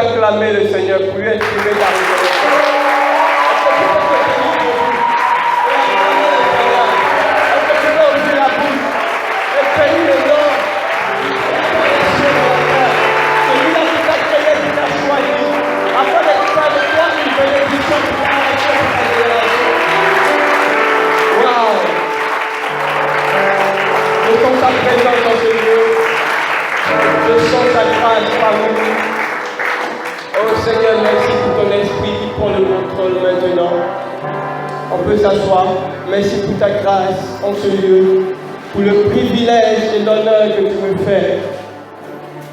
acclamer le Seigneur, pour lui exprimer ta reconnaissance? Est-ce que tu peux ouvrir la bouche et bénir le nom? Celui-là qui t'a créé, qui t'a choisi, afin de faire de toi une bénédiction pour ta génération. Waouh! Je sens ta présence dans ce lieu. Je sens ta grâce parmi nous. Oh Seigneur, merci pour ton esprit qui prend le contrôle maintenant. On peut s'asseoir. Merci pour ta grâce en ce lieu, pour le privilège et l'honneur que tu me fais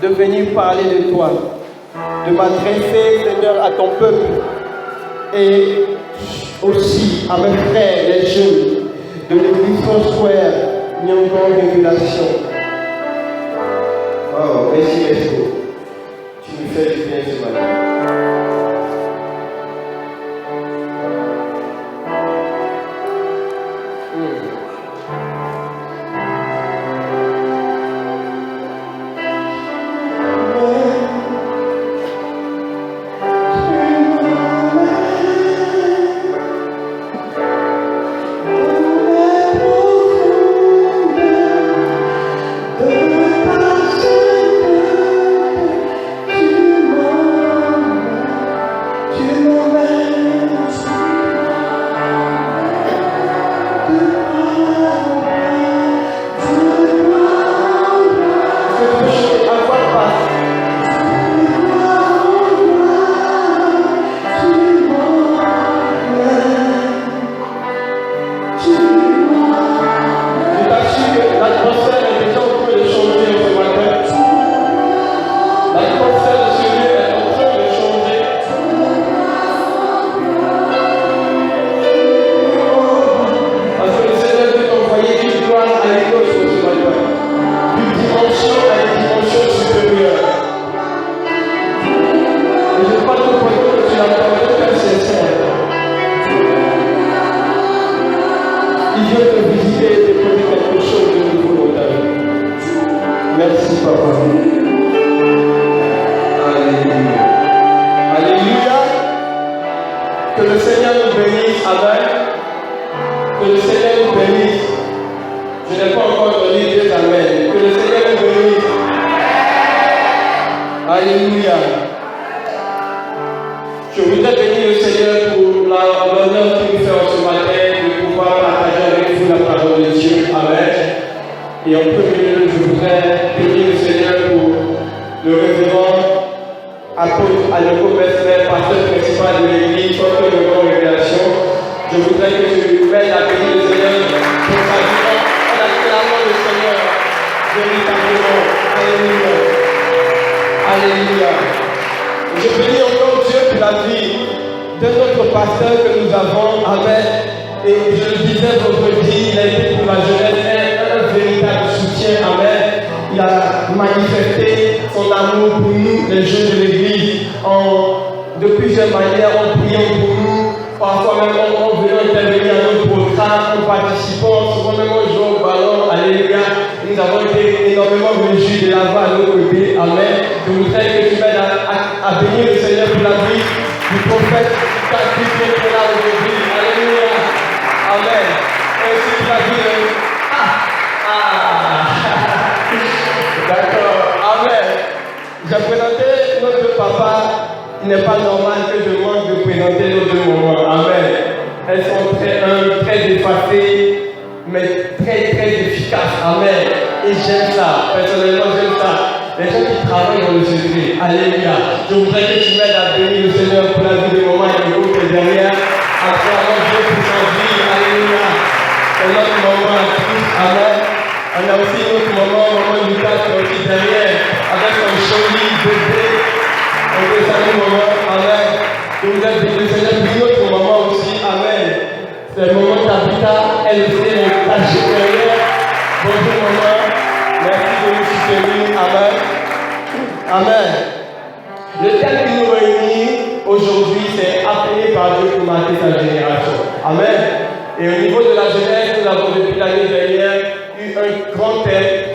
de venir parler de toi, de m'adresser, Seigneur, à ton peuple et aussi à mes frères, les jeunes de l'église Foursquare, Nyongo Révélation. Oh, merci, merci. Tu me fais du bien ce matin.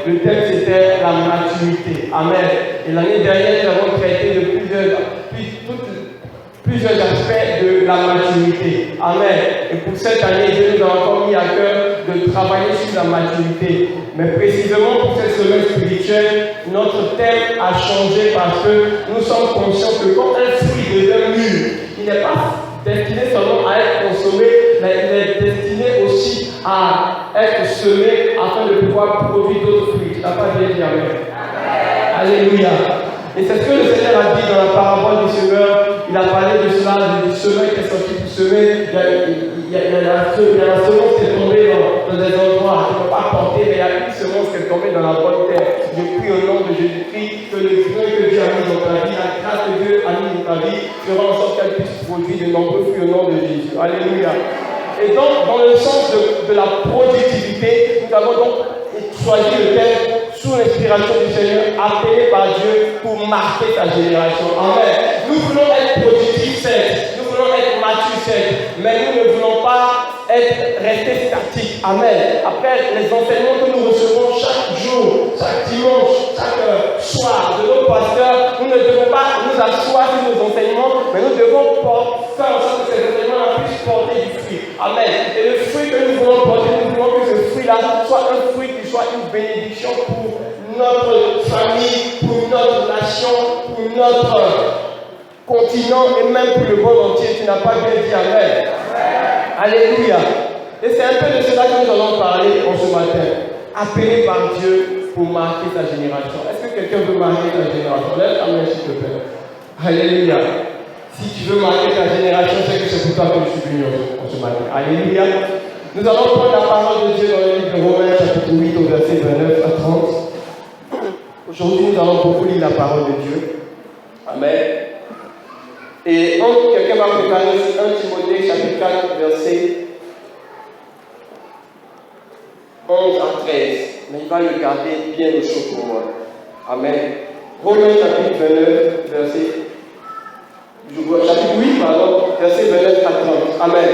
Le thème c'était la maturité. Amen. Et l'année dernière, nous avons traité de plusieurs aspects de la maturité. Amen. Et pour cette année, Dieu nous a encore mis à cœur de travailler sur la maturité. Mais précisément pour cette semaine spirituelle, notre thème a changé parce que nous sommes conscients que quand un fruit devient mûr, il n'est pas destiné seulement à être consommé, mais il est destiné aussi à être semé afin de pouvoir produire d'autres fruits. Tu n'as pas bien dit amen. Alléluia. Et c'est ce que le Seigneur a dit dans la parabole du semeur. Il a parlé de cela, du semeur qui est sorti pour semer. Il y a la semence qui est tombée dans des endroits qui ne peuvent pas porter, mais il y a une semence qui est tombée dans la bonne terre. Je prie au nom de Jésus-Christ que le grain que Dieu a mis dans ta vie, la grâce que Dieu a mis dans ta vie, fera en sorte qu'elle puisse produire de nombreux fruits au nom de Jésus. Alléluia. Et donc, dans le sens de la productivité, nous avons donc choisi le thème sous l'inspiration du Seigneur, appelé par Dieu pour marquer ta génération. Amen. Nous voulons être productifs, certes. Nous voulons être matures, certes. Mais nous ne voulons pas rester statiques. Amen. Après les enseignements que nous recevons chaque jour, chaque dimanche, chaque soir de nos pasteurs, nous ne devons pas nous asseoir sur nos enseignements, mais nous devons faire en sorte que ces enseignements puissent porter du fruit. Amen. Et le fruit que nous voulons porter, nous voulons que ce fruit-là soit un fruit qui soit une bénédiction pour notre famille, pour notre nation, pour notre continent et même pour le monde entier. Tu n'as pas bien dit amen. Alléluia. Et c'est un peu de cela que nous allons parler en ce matin. Appelé par Dieu pour marquer ta génération. Est-ce que quelqu'un veut marquer ta génération? Lève ta main s'il te plaît. Alléluia. Si tu veux marquer ta génération, c'est que c'est pour toi que je suis venu en ce matin. Alléluia. Nous allons prendre la parole de Dieu dans le livre de Romains, chapitre 8, au verset 29 à 30. Aujourd'hui, nous allons beaucoup lire la parole de Dieu. Amen. Et quelqu'un va préparer 1 Timothée, chapitre 4, verset 11 à 13. Mais il va le garder bien au chaud pour moi. Amen. Romains, chapitre 29, verset chapitre 8, pardon, verset 29 à 30. Amen.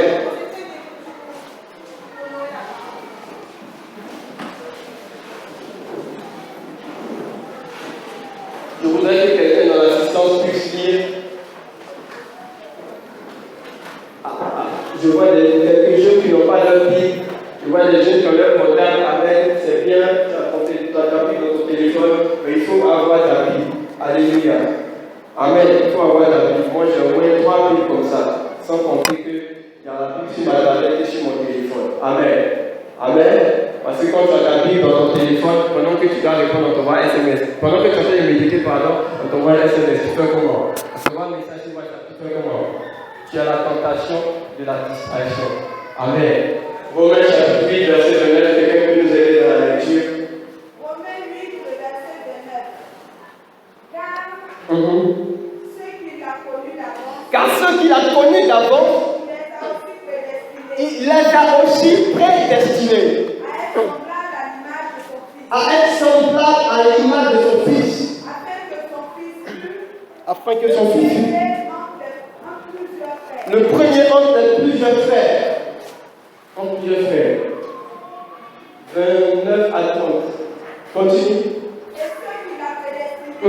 Je voudrais que quelqu'un dans l'assistance puisse lire. Je vois quelques jeunes qui n'ont pas leur Bible. Je vois des jeunes qui ont leur portable. Amen. C'est bien, tu as pris dans ton téléphone, mais il faut avoir ta Bible. Alléluia. Amen. Il faut avoir ta Bible. Moi, j'ai au moins 3 Bibles comme ça, sans compter qu'il y a la Bible sur ma tablette et sur mon téléphone. Amen. Amen. Parce que quand tu as ta Bible dans ton téléphone, pendant que tu dois répondre, on t'envoie un SMS. Pendant que tu es en train de méditer, on t'envoie un SMS. Tu fais comment? On t'envoie un message sur WhatsApp. Tu fais comment? Tu as la tentation de la distraction. Amen. Romains chapitre 8, verset 29. Quelqu'un peut nous aider dans la lecture? Romains 8, le verset 29. Car ceux qu'il a connus d'avance, il les a aussi prédestinés. À être semblable à l'image de son Fils. Afin que son Fils le premier entre les plusieurs frères. En plusieurs frères. 29 à 30. Continue. Et ceux qu'il a prédestinés,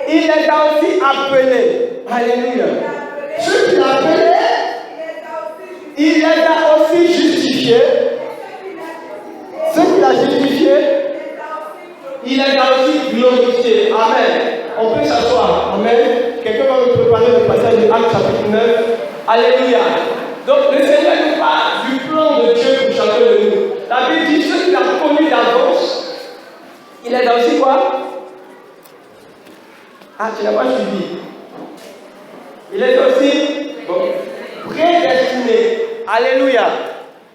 il les a aussi appelés. Alléluia. Ceux qu'il a appelés, il les a aussi justifiés. Ceux qu'il a justifiés, il les a aussi glorifiés. Amen. On peut s'asseoir. Amen. Quelqu'un va me préparer le passage de Actes chapitre 9. Alléluia. Donc le Seigneur nous parle du plan de Dieu pour chacun de nous. La Bible dit ceux qu'il a connus d'avance, il les a aussi quoi? Ah, tu n'as pas suivi. Il est aussi prédestiné. Alléluia.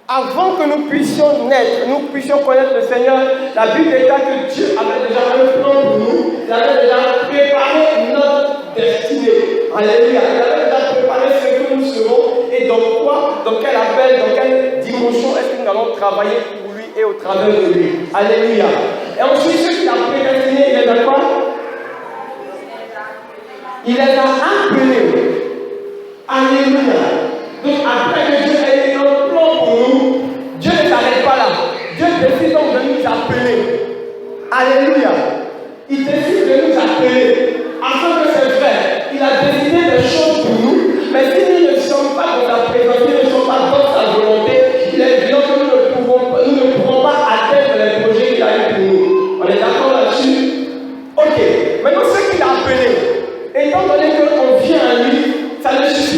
Avant que nous puissions naître, nous puissions connaître le Seigneur, la Bible déclare que Dieu avait déjà un plan pour nous. Il avait déjà préparé notre destinée. Alléluia. Il avait déjà préparé ce que nous serons et dans quoi, dans quel appel, dans quelle dimension est-ce que nous allons travailler pour lui et au travers de lui. Alléluia. Et ensuite, ceux qui l'ont prédestiné, il est dans quoi? Il les a appelés. Alléluia. Donc après que Dieu ait eu un plan pour nous, Dieu ne s'arrête pas là. Dieu décide donc de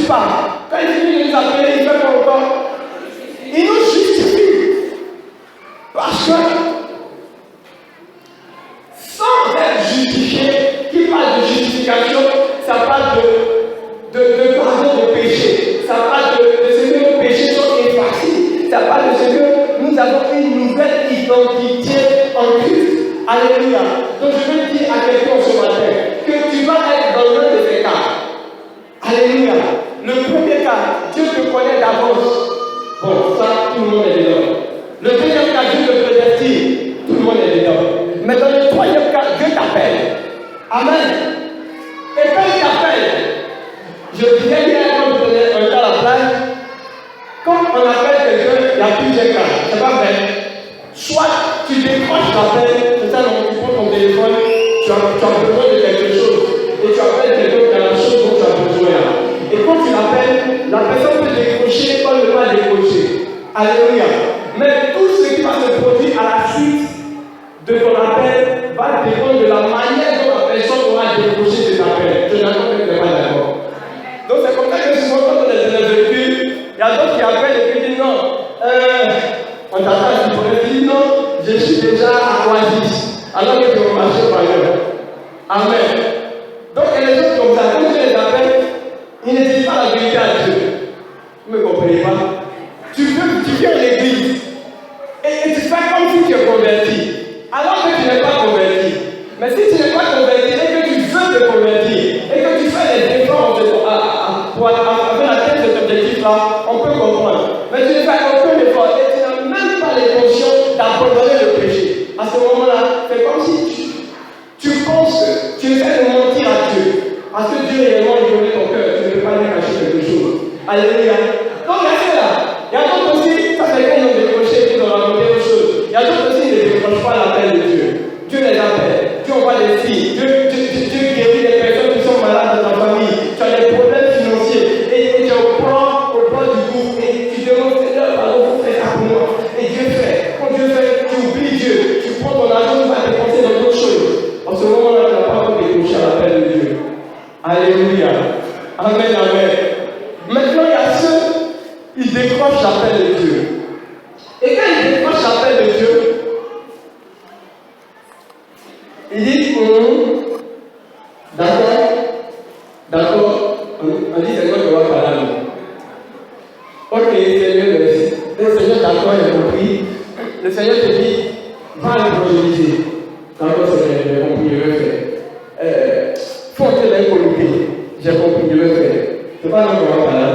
suffit pas. Quand il finit de nous appeler, il fait quoi encore? Il nous justifie. Parce que sans être justifié, qui parle de justification, ça parle de pardon de péché. Ça parle de ce que nos péchés sont effacés. Ça parle de ce que nous avons une nouvelle identité en Christ. Alléluia. Donc je veux dire à quelqu'un ce matin que tu vas être dans l'un de ces cas. Alléluia. Le premier cas, Dieu te connaît d'avance. Bon, ça, tout le monde est dedans. Le deuxième cas, Dieu te prédestine. Tout le monde est dedans. Mais dans le troisième cas, Dieu t'appelle. Amen. Et quand il t'appelle, je disais hier quand je donnais un cas à la plage, quand on appelle quelqu'un, il y a plusieurs cas. C'est pas vrai. Soit tu décroches l'appel, c'est ça, donc tu prends ton téléphone, tu as besoin de quelque chose. Et tu appelles quelqu'un qui a la chose dont tu as besoin. Et quand tu l'appelles, la personne peut décrocher, pas ne pas décrocher. Alléluia. Mais tout ce qui va se produire à la suite de ton appel va dépendre de la manière dont la personne aura décroché cet appel. Je n'attends que tu n'es pas d'accord. Donc c'est comme ça que souvent quand on est dans le véhicule, il y a d'autres qui appellent et qui disent non. On t'attend, tu pourrais dire non, je suis déjà à Oasis. Alors que tu vas marcher par ailleurs. Amen. Donc il y a des choses comme ça. Quand tu les appelles, ils ne disent pas la vérité à Dieu. Vous ne me comprenez pas? Tu viens à l'église et tu fais comme si tu es converti. Alors que tu n'es pas converti. Mais si tu n'es pas converti et que tu veux te convertir et que tu fais des efforts pour atteindre cet objectif-là, on peut comprendre. Mais tu ne fais aucun effort et tu n'as même pas l'intention d'abandonner le péché. À ce moment-là, c'est comme si tu penses que tu essaies de mentir à Dieu. Parce que Dieu réellement il connaît ton cœur, tu ne peux pas lui cacher quelque chose. Alléluia. Donc il y a cela. Il y a d'autres aussi, ça fait qu'ils ont décroché, qu'ils ont raconté autre chose. Il y a d'autres aussi qui ne décrochent pas l'appel de Dieu. Dieu les appelle, Dieu envoie des signes, Dieu guérit les personnes qui sont malades dans ta famille. Tu as des problèmes financiers et tu es au bord du gouffre et tu demandes Seigneur, pardon, fais ça pour moi. Et Dieu fait. Quand Dieu fait, tu oublies Dieu, tu prends ton argent, tu vas dépenser dans d'autres choses. En ce moment-là, tu n'as pas encore décroché l'appel de Dieu. Alléluia. Amen, amen. Maintenant, il y a ceux, ils décrochent l'appel de Dieu. Et quand ils décrochent l'appel de Dieu, ils disent, d'accord, on dit Seigneur, je vais parler à nous. Ok, Seigneur, merci. Le Seigneur, d'accord, il a compris. Le Seigneur te dit, va évangéliser. D'accord, Seigneur, j'ai compris, je vais faire. Faut entrer dans une communauté. J'ai compris, je vais faire. C'est pas là qu'on va parler.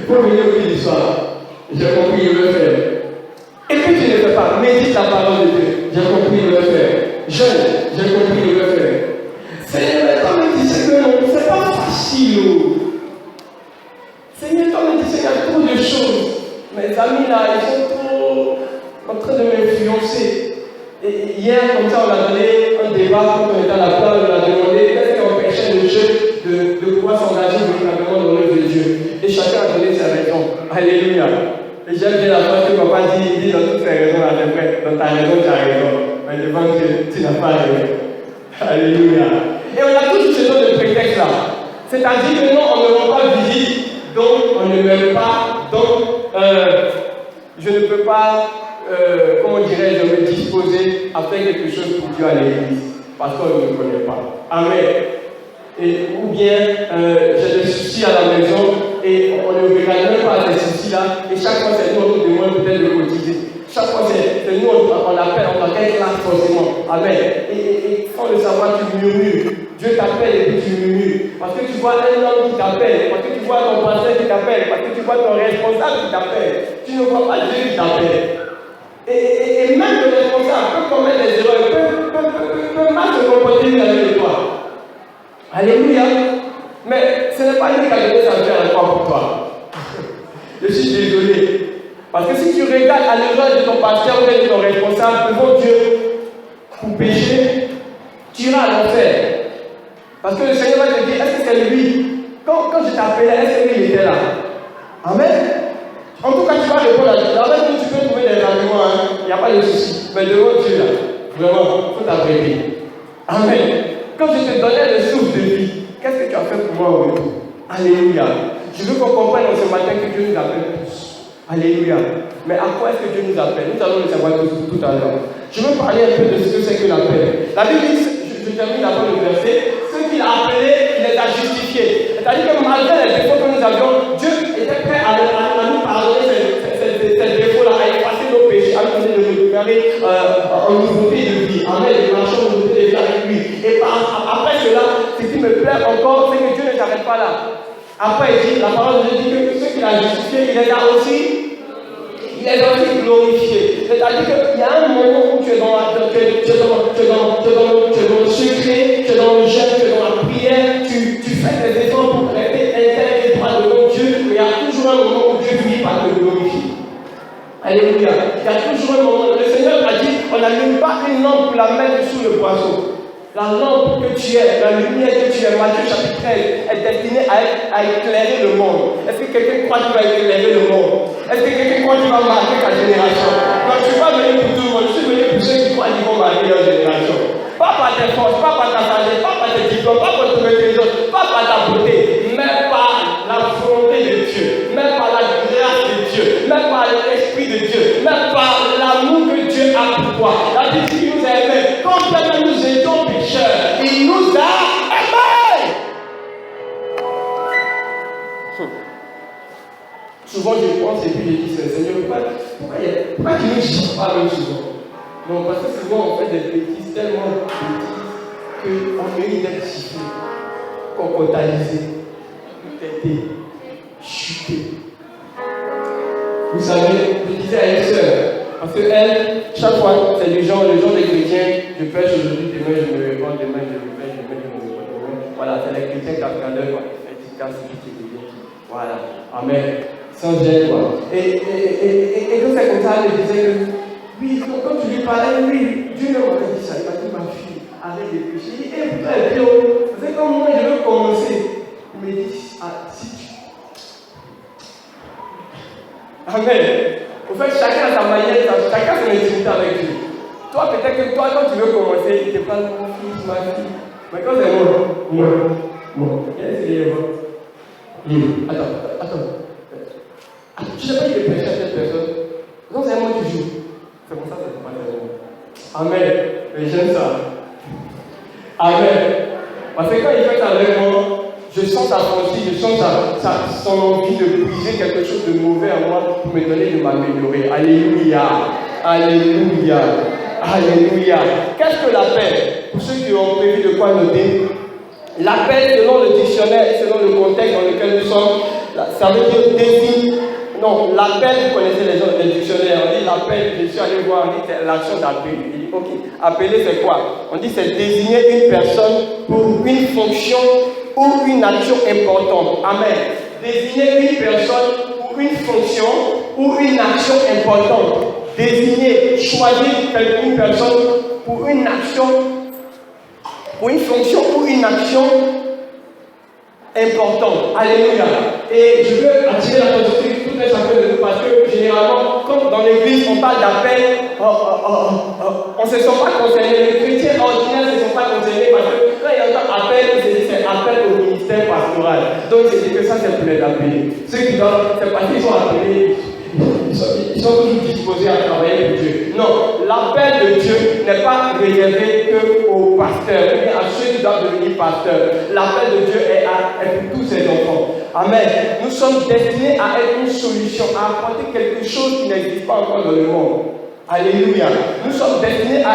Faut venir au fil du soir. J'ai compris, je vais faire. Et puis tu ne fais pas, médite la parole de Dieu. J'ai compris, je vais faire. Jeûne, j'ai compris, je vais faire. Seigneur, toi me dis que non, c'est pas facile. Seigneur, toi me dis qu'il y a trop de choses. Mes amis là, ils sont trop en train de m'influencer. Et hier, comme ça, on a donné un débat quand on était à la plage, on a demandé qu'est-ce qui empêchait le jeu de pouvoir s'engager véritablement dans l'œuvre de Dieu. Et chacun a donné ses raisons. Alléluia. Et j'aime bien la phrase que papa dit, il dit dans toutes ses raisons, là, c'est vrai. Dans ta raison, tu as raison. Mais devant Dieu, tu n'as pas raison. Alléluia. Et on a tous ce genre de prétexte-là. C'est-à-dire que non, on ne rend pas visite, donc on ne m'aime pas, donc je ne peux pas, comment dirais-je, me disposer à faire quelque chose pour Dieu à l'église, parce qu'on ne me connaît pas. Amen. Ou bien, j'ai des soucis à la maison et on ne regarde même pas ces soucis-là, et chaque fois c'est nous, on nous demande peut-être de cotiser. Chaque fois c'est nous, on appelle, on va quelque chose forcément. Amen. Et sans le savoir, tu murmures. Dieu t'appelle et puis tu murmures. Parce que tu vois un homme qui t'appelle, parce que tu vois ton pasteur qui t'appelle, parce que tu vois ton responsable qui t'appelle. Tu ne vois pas Dieu qui t'appelle. Et même le responsable peut commettre des erreurs, peut mal se comporter avec toi. Alléluia. Mais ce n'est pas lui qui a donné sa vie à la croix pour toi. Je suis désolé. Parce que si tu regardes à l'erreur de ton pasteur ou de ton responsable devant Dieu pour pécher, tu iras à l'enfer. Parce que le Seigneur va te dire, est-ce que c'est lui? Quand je t'appelais, est-ce que lui était là? Amen. En tout cas, tu vas répondre à Dieu. Avec nous, tu peux trouver des arguments, il n'y a pas de souci. Mais devant Dieu, là, vraiment, il faut t'apprêter. Amen. Quand je te donnais le souffle de vie, qu'est-ce que tu as fait pour moi aujourd'hui? Alléluia. Je veux qu'on comprenne ce matin que Dieu nous appelle tous. Alléluia. Mais à quoi est-ce que Dieu nous appelle? Nous allons le savoir tout à l'heure. Je veux parler un peu de ce que c'est que l'appel. La Bible dit, je termine d'abord le verset, ceux qu'il a appelés, il les a justifiés. C'est-à-dire que malgré les défauts que nous avions, Dieu était prêt à nous pardonner ces défauts-là, à effacer nos péchés, à nous donner de récupérer en nouveauté de vie. Amen. De marcher en nouveauté de vie avec lui. Et après cela, ce qui me plaît encore, c'est que Dieu ne s'arrête pas là. Après, il dit, la parole de Dieu dit que ceux qu'il a justifiés, il les a aussi glorifiés. C'est-à-dire qu'il y a un moment où tu es dans le secret, tu es dans le jeûne, tu es dans la prière, tu fais des efforts pour rester intègre et droit devant Dieu, mais il y a toujours un moment où Dieu finit par te glorifier. Alléluia. Il y a toujours un moment. Le Seigneur a dit, on n'allume pas une lampe pour la mettre sous le boisseau. La lampe que tu es, la lumière que tu es, Matthieu chapitre 13, est destinée à éclairer le monde. Est-ce que quelqu'un croit qu'il va éclairer le monde? Est-ce que quelqu'un croit qu'il va marquer ta génération? Non, je ne suis pas venu pour tout le monde, je suis venu pour ceux qui croient qu'ils vont marquer leur génération. Pas par tes forces, pas par ta sagesse, pas par tes diplômes, pas par ton intelligence, pas par ta beauté, mais par la volonté de Dieu, même par la grâce de Dieu, même par l'esprit de Dieu, même par l'amour que Dieu a pour toi. La Bible qui nous a aimés, quand nous étions pécheurs, il nous a aimés. Souvent je pense et puis je dis, Seigneur, pourquoi tu ne nous dis pas même souvent? Non, parce que souvent on fait des bêtises, tellement de bêtises, qu'on mérite d'être sifflé, concordalisé, têté, chuté. Vous savez, je disais à une sœur, parce qu'elle, chaque fois, c'est le genre des chrétiens, je pêche aujourd'hui, demain je me réponds, demain je me pêche, demain je me réponds, demain. Voilà, c'est les chrétiens qui apprennent quoi. Voilà, amen. Sans gêne, quoi. Et quand c'est comme ça, elle me disait que, oui, quand tu lui parlais, oui, Dieu m'avait dit ça, il m'a dit, ma fille, arrête de pécher. Il dit, putain, et puis, c'est comme moi, je veux commencer. Il me dit, si tu. Amen. En fait, chacun a sa manière, chacun a son intimité avec Dieu. Toi, peut-être que toi, quand tu veux commencer, il te parle, mon fils, ma fille. Mais quand c'est moi, qu'est-ce qu'il y a? Attends. Je n'ai pas dit de pécher à cette personne. Non, c'est moi qui joue. C'est pour ça que c'est pas très bon. Amen. Mais j'aime ça. Amen. Parce que quand il fait ça avec moi, je sens sa franchise, je sens son envie de briser quelque chose de mauvais à moi pour me donner de m'améliorer. Alléluia. Alléluia. Alléluia. Qu'est-ce que l'appel? Pour ceux qui ont prévu de quoi noter, l'appel selon le dictionnaire et selon le contexte dans lequel nous sommes, ça veut dire désigne. Non, l'appel, vous connaissez les dictionnaires, on dit l'appel, je suis allé voir, on dit c'est l'action d'appeler. Il dit, ok, appeler c'est quoi? On dit c'est désigner une personne pour une fonction ou une action importante. Amen. Désigner une personne pour une fonction ou une action importante. Désigner, choisir une personne pour une action, pour une fonction ou une action importante. Alléluia. Et je veux attirer l'attention sur tout un chacun de nous parce que généralement, comme dans l'église, on parle d'appel, on ne se sent pas concerné. Les chrétiens ordinaires ne se sont pas concernés parce que quand il y a un appel, c'est appel au ministère pastoral. Donc c'est dit que ça, c'est pour les appelés. Ceux qui doivent, c'est parce qu'ils sont appelés. Ils sont toujours disposés à travailler pour Dieu. Non, l'appel de Dieu n'est pas réservé qu'aux pasteurs, mais à ceux qui doivent devenir pasteurs. L'appel de Dieu est pour tous ses enfants. Amen. Nous sommes destinés à être une solution, à apporter quelque chose qui n'existe pas encore dans le monde. Alléluia. Nous sommes destinés à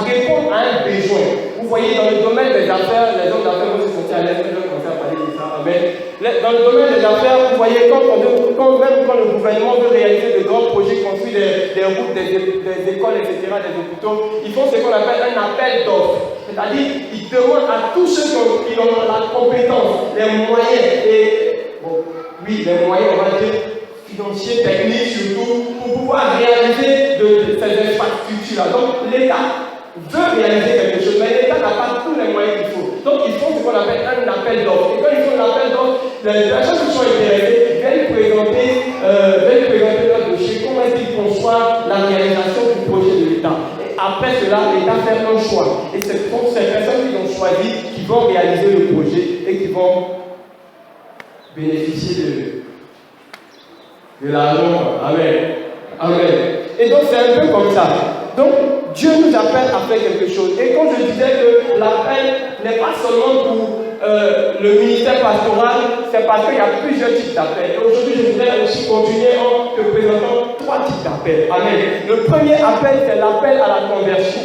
répondre à un besoin. Vous voyez, dans le domaine des affaires, les hommes d'affaires vont se sentir à l'aise, ils vont commencer à parler de ça. Amen. Dans le domaine des affaires, vous voyez, même quand le gouvernement veut réaliser de grands projets, construire des routes, des écoles, etc., des hôpitaux, ils font ce qu'on appelle un appel d'offres. C'est-à-dire, ils demandent à tous ceux qui ont la compétence, les moyens, les moyens, on va dire, financiers, techniques surtout, pour pouvoir réaliser ces infrastructures-là. Donc l'État veut réaliser quelque chose, mais l'État n'a pas tous les moyens qu'il faut. Donc ils font ce qu'on appelle un appel d'offres. Et quand ils font un appel d'offres, les personnes qui sont intéressées viennent présenter leur dossier, comment est-ce qu'ils conçoivent la réalisation du projet de l'État. Et après cela, l'État fait un choix. Et ce sont ces personnes qui ont choisi qui vont réaliser le projet et qui vont bénéficier de l'argent. Amen. Amen. Et donc c'est un peu comme ça. Donc Dieu nous appelle à faire quelque chose. Et quand je disais que l'appel n'est pas seulement pour le ministère pastoral, c'est parce qu'il y a plusieurs types d'appels. Et aujourd'hui, je voudrais aussi continuer en te présentant 3 types d'appels. Amen. Le premier appel, c'est l'appel à la conversion.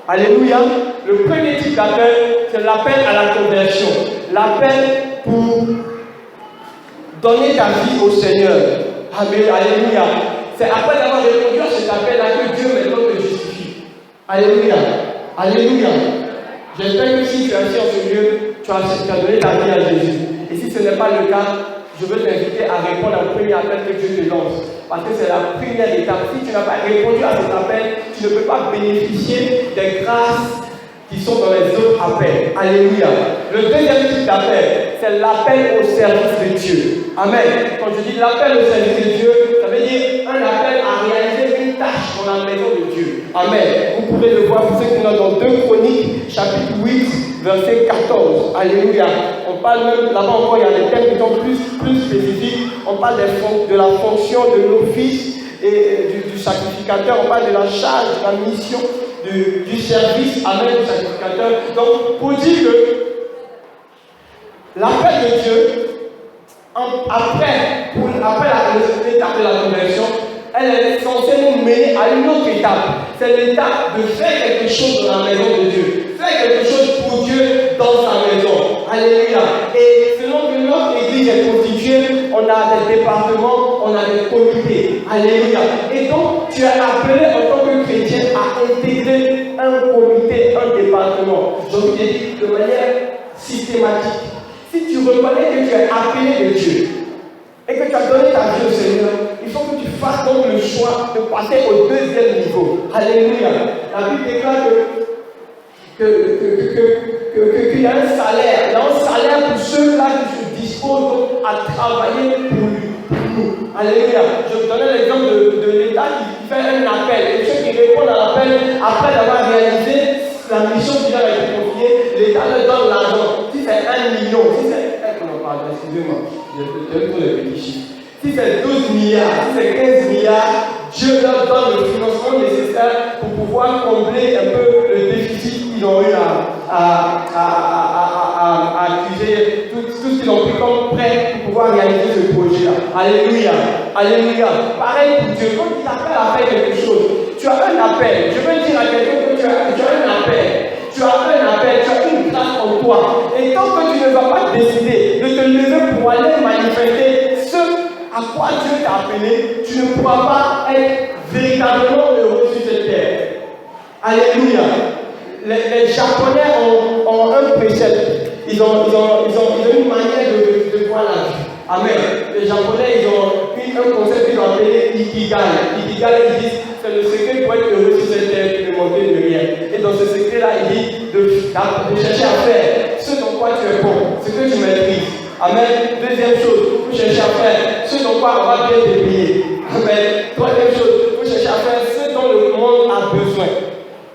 Alléluia. Le premier type d'appel, c'est l'appel à la conversion. L'appel pour donner ta vie au Seigneur. Amen. Alléluia. C'est après avoir répondu à cet appel-là que Dieu maintenant te justifie. Alléluia. Alléluia. J'espère que si tu es assis en ce lieu, tu as donné ta vie à Jésus. Et si ce n'est pas le cas, je veux t'inviter à répondre au premier appel que Dieu te lance. Parce que c'est la première étape. Si tu n'as pas répondu à cet appel, tu ne peux pas bénéficier des grâces qui sont dans les autres appels. Alléluia. Le deuxième type d'appel, c'est l'appel au service de Dieu. Amen. Quand je dis l'appel au service de Dieu, ça veut dire un appel à réaliser une tâche dans la maison de Dieu. Amen. Vous pouvez le voir pour ceux qui sont dans 2 Chroniques, chapitre 8, verset 14. Alléluia. On parle même, là-bas encore, il y a des thèmes qui sont plus spécifiques. On parle de la fonction de l'office et du sacrificateur. On parle de la charge, de la mission, du service avec le sacrificateur. Donc, pour dire que l'appel de Dieu, après l'étape de la conversion, elle est censée nous mener à une autre étape. C'est l'étape de faire quelque chose dans la maison de Dieu. Faire quelque chose pour Dieu dans sa maison. Alléluia. Et selon que notre église est constituée, on a des départements, on a des comités. Alléluia. Et donc, tu es appelé en tant que chrétien à intégrer un comité, un département. Je vous ai dit de manière systématique. Si tu reconnais que tu es appelé de Dieu et que tu as donné ta vie au Seigneur, il faut que tu fasses donc le choix de passer au deuxième niveau. Alléluia. La Bible déclare qu'il y a un salaire. Il y a un salaire pour ceux-là qui se disposent à travailler pour lui. Alléluia. Je vous donne l'exemple de l'État qui fait un appel. Et ceux qui répondent à l'appel, après avoir réalisé la mission qui leur a été confiée, l'État leur donne l'argent. Si c'est 1 million, si c'est. Pardon, excusez-moi, je donne pour les petits chiffres. Si c'est 12 milliards, si c'est 15 milliards, Dieu leur donne le financement nécessaire pour pouvoir combler un peu le déficit qu'ils ont eu à accuser, tout ce qu'ils ont pris comme prêt pour pouvoir réaliser ce projet-là. Alléluia. Alléluia. Pareil pour Dieu, quand il t'appelle à faire quelque chose, tu as un appel. Je veux dire à quelqu'un que tu as un appel. Tu as un appel, tu as une grâce en toi. Et tant que tu ne vas pas décider de te lever pour aller manifester ce à quoi Dieu t'a appelé, tu ne pourras pas être véritablement heureux sur cette terre. Alléluia. Les Japonais ont un précepte. Ils ont une manière de voir la vie. Amen. Les Japonais, ils ont un concept qu'ils ont appelé Ikigai. Ikigai, ils disent, c'est le secret pour être heureux sur cette terre, de manquer de rien. Et dans ce secret-là, il dit de chercher à faire ce dans quoi tu es bon, ce que tu maîtrises. Amen. Deuxième chose, vous cherchez à faire ce dont quoi on va bien te payer. Amen. Troisième chose, vous cherchez à faire ce dont le monde a besoin.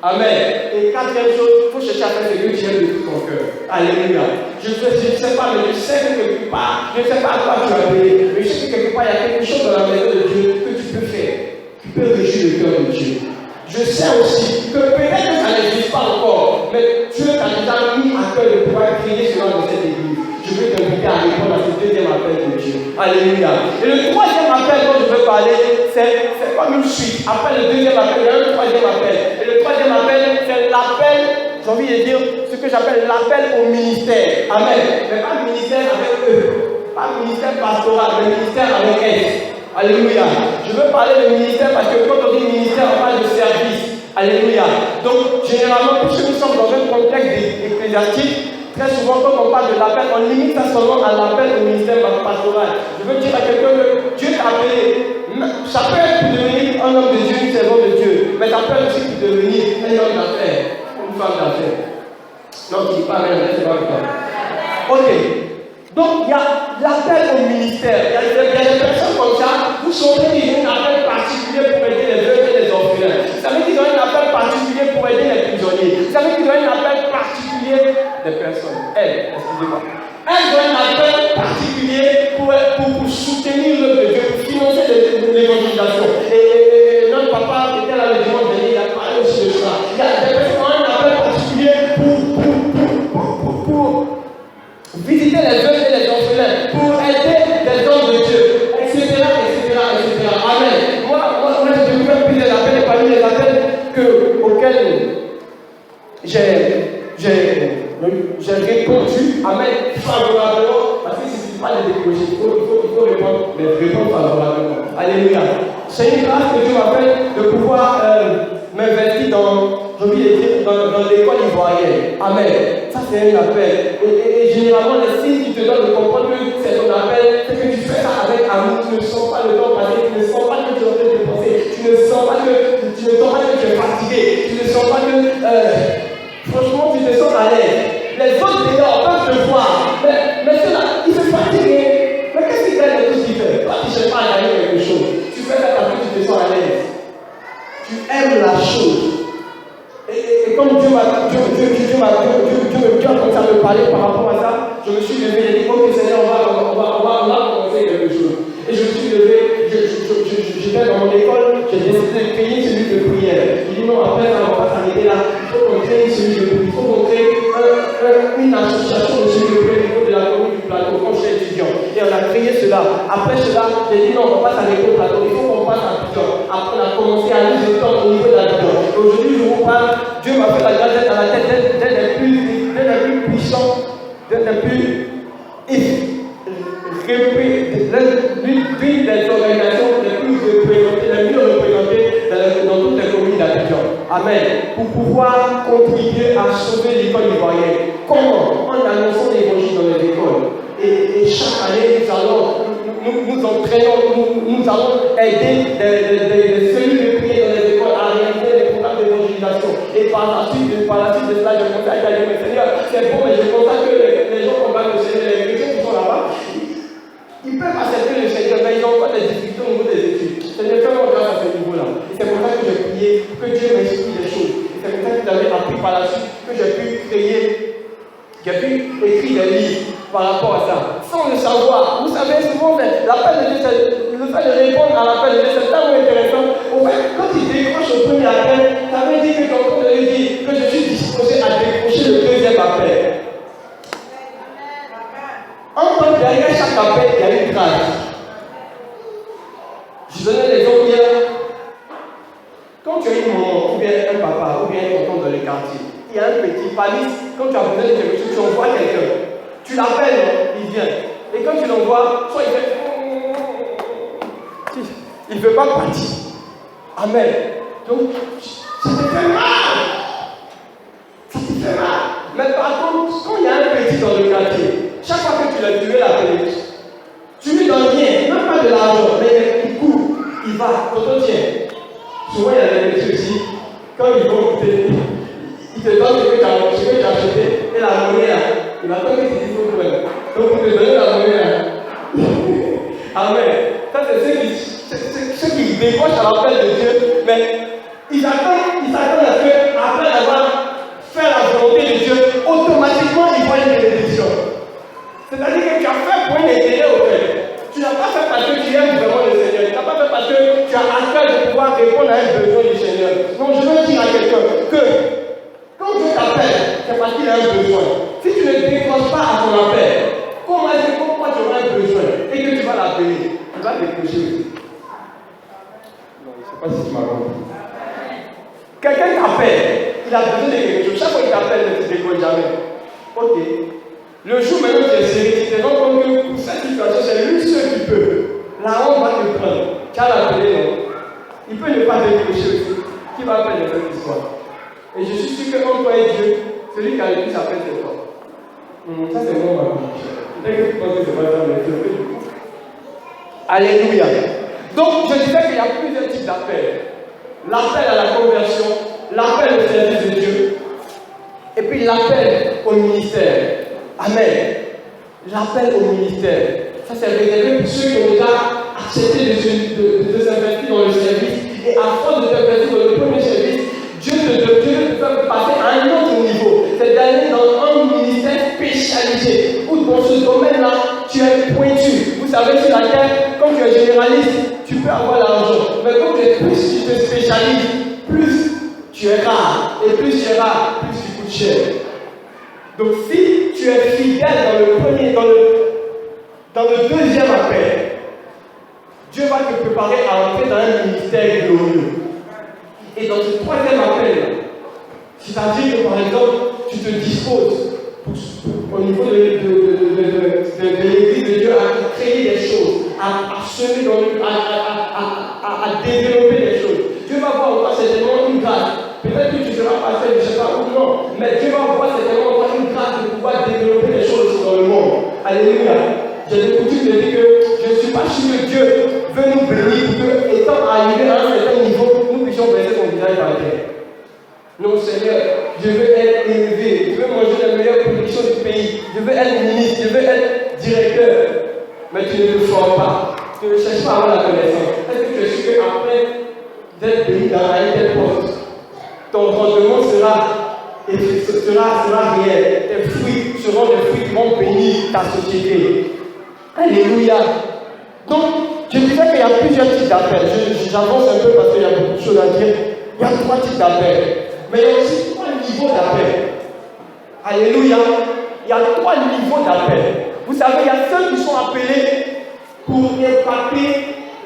Amen. Et quatrième chose, il faut chercher à faire ce que tu aimes de tout ton cœur. Alléluia. Je ne sais pas, mais je sais que quelque part, je ne sais pas à quoi tu as appelé, mais je sais que quelque part, il y a quelque chose dans la maison de Dieu que tu peux faire. Tu peux réjouir le cœur de Dieu. Je sais aussi que peut-être que ça n'existe pas encore, mais Dieu t'a déjà mis à cœur de pouvoir créer cela dans cette église. Je veux t'inviter à répondre à ce deuxième appel de Dieu. Alléluia. Et le troisième appel dont je veux parler, c'est comme une suite. Après le deuxième appel, il y a un troisième appel. Et le troisième appel, c'est l'appel, j'ai envie de dire, ce que j'appelle l'appel au ministère. Amen. Mais pas le ministère avec eux. Pas le ministère pastoral, mais le ministère avec S. Alléluia. Je veux parler de ministère parce que quand on dit ministère, on parle de service. Alléluia. Donc, généralement, puisque nous sommes dans un contexte ecclésiastique, très souvent, quand on parle de l'appel, on limite ça seulement à l'appel au ministère pastoral. Je veux dire à quelqu'un que Dieu t'a appelé. Ça peut être pour devenir un homme de Dieu, une servante de Dieu, mais ça peut être aussi pour devenir un homme d'affaires, une femme d'affaires. Non, tu ne dis pas, mais c'est pas grave. Ok. Donc, il y a l'appel au ministère. Il y a des personnes comme ça, vous saurez qu'ils ont un appel particulier pour aider les veuves et les orphelins. Vous savez qu'ils ont un appel particulier pour aider les prisonniers. Vous savez qu'ils ont un appel particulier des personnes. Excusez-moi. elles ont un appel particulier pour soutenir l'œuvre de Dieu, pour financer l'évangélisation. Et notre papa était là le dimanche dernier, il a parlé aussi de ça. Il y a des personnes qui ont un appel particulier pour visiter les veuves et les orphelins, pour aider des hommes de Dieu, etc. Amen. Moi j'ai découvert plusieurs appels, et parmi les appels auxquels j'ai répondu, amen, favorablement, parce que ce n'est pas des décrochés, il faut répondre favorablement. Alléluia. C'est une grâce que Dieu m'a faite de pouvoir m'investir dans l'école ivoirienne. Amen. Ça, c'est un appel. Et généralement, les signes qui te donnent de comprendre que c'est ton appel, c'est que tu fais ça avec amour. Tu ne sens pas le temps passer, tu ne sens pas que tu es en train de penser, tu ne sens pas que tu es fatigué, tu ne sens pas que. Franchement, tu te sens à l'aise. Les autres dehors peuvent te voir. Mais ceux-là, ils se fatiguent. Mais qu'est-ce qu'ils gagnent de tout ce qu'ils font? Toi, tu ne cherches pas à gagner quelque chose. Tu fais ça parce que tu te sens à l'aise. Tu aimes la chose. Et comme Dieu a commencé à me parler par rapport à ça, je me suis levé et j'ai dit, ok Seigneur, on va commencer quelque chose. Et je me suis levé, j'étais dans mon école, j'ai décidé de créer une cellule de prière. Je dis non, après ça ne va pas s'arrêter là, il faut qu'on crée une cellule de prière, il faut qu'on crée une association de cellules de prière au niveau de la commune du plateau quand j'étais étudiant. Et on a créé cela. Après cela, j'ai dit non, on ne va pas s'arrêter au plateau, il faut qu'on passe à Abidjan. Après on a commencé à nous étendre au niveau de l'Abidjan. Aujourd'hui, je vous parle, Dieu m'a fait la grâce d'être à la tête d'un des plus puissants, d'un des plus l'une des organisations les plus représentées, les mieux représentées dans toutes les communes d'Abidjan. Amen. Pour pouvoir contribuer à sauver l'école ivoirienne. Comment? En annonçant l'évangile dans les écoles. Et chaque année, nous entraînons, nous allons aider des cellules de prière dans les écoles à réaliser des programmes d'évangélisation. Et par la suite de cela, je constate à dire, Seigneur, c'est bon, mais je constate que les gens combattent le Seigneur, les chrétiens qui sont là-bas, ils peuvent accepter le Seigneur, mais ils ont encore des difficultés au niveau des études. Seigneur, fais-moi grâce à ce niveau-là. Et c'est pour ça que j'ai prié, que Dieu m'inspire des choses. Et c'est pour ça que vous avez appris par la suite que j'ai pu écrire des livres par rapport à ça. Sans le savoir, vous savez, souvent, l'appel de Dieu, le fait de répondre à l'appel de Dieu, c'est tellement intéressant. Au fait, quand il décroche le premier appel, ça veut dire que j'ai en train de lui dire que je suis disposé à décrocher le deuxième appel. En tant que derrière chaque appel, il y a une grâce. Je donnais l'exemple hier. Quand tu as une maman, ou bien un papa, ou bien un tonton dans le quartier, il y a un petit palice, quand tu as besoin de quelque chose, tu envoies quelqu'un. Tu l'appelles, il vient. Et quand tu l'envoies, soit il fait. Il ne veut pas partir. Amen. Donc, ça te fait mal. Ça te fait mal. Mais par contre, quand il y a un petit dans le quartier, chaque fois que tu veux l'appeler, tu lui donnes rien, même pas de l'argent, mais il court, il va, tonton tiens. Souvent il y a des petits aussi, quand ils vont goûter, ils te donnent ce que tu as acheté, et la monnaie là, il va attendre que tu dises au point. Donc pour te donner la monnaie là. Amen. Ça c'est ceux qui décrochent à l'appel de Dieu, mais ils s'attendent à ce qu'après avoir fait la volonté de Dieu, automatiquement ils voient une bénédiction. C'est-à-dire que tu as fait pour une intérêt au fait. Tu n'as pas fait parce que tu aimes vraiment le Seigneur. Tu n'as pas fait parce que tu as à cœur de pouvoir répondre à un besoin du Seigneur. Donc je veux dire à quelqu'un que quand Dieu t'appelle, c'est parce qu'il a un besoin. Si tu ne décroches pas à ton appel, comment est-ce que pourquoi tu auras un besoin et que tu vas l'appeler, tu vas décrocher aussi. Non, je ne sais pas si tu m'as compris. Quelqu'un t'appelle, il a besoin de quelque chose. Chaque fois qu'il t'appelle, ne te décroche jamais. Ok. Le jour maintenant tu es sérieux, tu te rends compte que pour cette situation, c'est lui seul qui peut. La honte va te prendre. Tu as l'appelé, non? Il peut ne pas décrocher aussi. Qui va appeler dans cette histoire? Et je suis sûr qu'entre toi et Dieu, celui qui a le plus appelé, c'est toi. Ça, c'est mon mari. Peut-être que tu penses que c'est pas ça, mais c'est vrai. Alléluia. Donc, je disais qu'il y a plusieurs types d'appels. L'appel à la conversion, l'appel au service de Dieu, et puis l'appel au ministère. Amen. L'appel au ministère. Ça, c'est réservé pour ceux qui ont déjà accepté de s'investir dans le service. Et à force de s'investir dans le premier service, Dieu te fait passer à un autre niveau. C'est d'aller dans un ministère spécialisé où dans ce domaine-là, tu es pointu. Vous savez, sur la terre, quand tu es généraliste, tu peux avoir l'argent. Mais quand plus tu te spécialises, plus tu es rare. Et plus tu es rare, plus tu coûtes cher. Donc si tu es fidèle dans le deuxième appel, Dieu va te préparer à entrer dans un ministère glorieux. Et dans ce troisième appel, c'est-à-dire que par exemple, tu te disposes au niveau de l'église de Dieu à créer des choses, à semer, à développer des choses. Dieu va voir en toi certainement une grâce. Peut-être que tu seras passé, je ne sais pas où, non, mais Dieu va voir certainement en toi une grâce de pouvoir développer des choses dans le monde. Alléluia. J'ai des coutumes de dire que je ne suis pas sûr que Dieu veut nous bénir pour que, étant arrivé à un certain niveau, nous puissions baisser son visage par terre. Non, Seigneur, je veux être élevé, je veux manger la meilleure production du pays, je veux être ministre, je veux être directeur. Mais tu ne te formes pas, tu ne cherches pas à avoir la connaissance. Est-ce que tu es sûr qu'après d'être béni dans un tel poste, ton rendement sera réel, tes fruits seront des fruits qui vont bénir ta société. Alléluia. Donc, je disais qu'il y a plusieurs types d'appels. J'avance un peu parce qu'il y a beaucoup de choses à dire. Il y a 3 types d'appels. Mais il y a aussi 3 niveaux d'appels. Alléluia. Il y a 3 niveaux d'appels. Vous savez, il y a ceux qui sont appelés pour impacter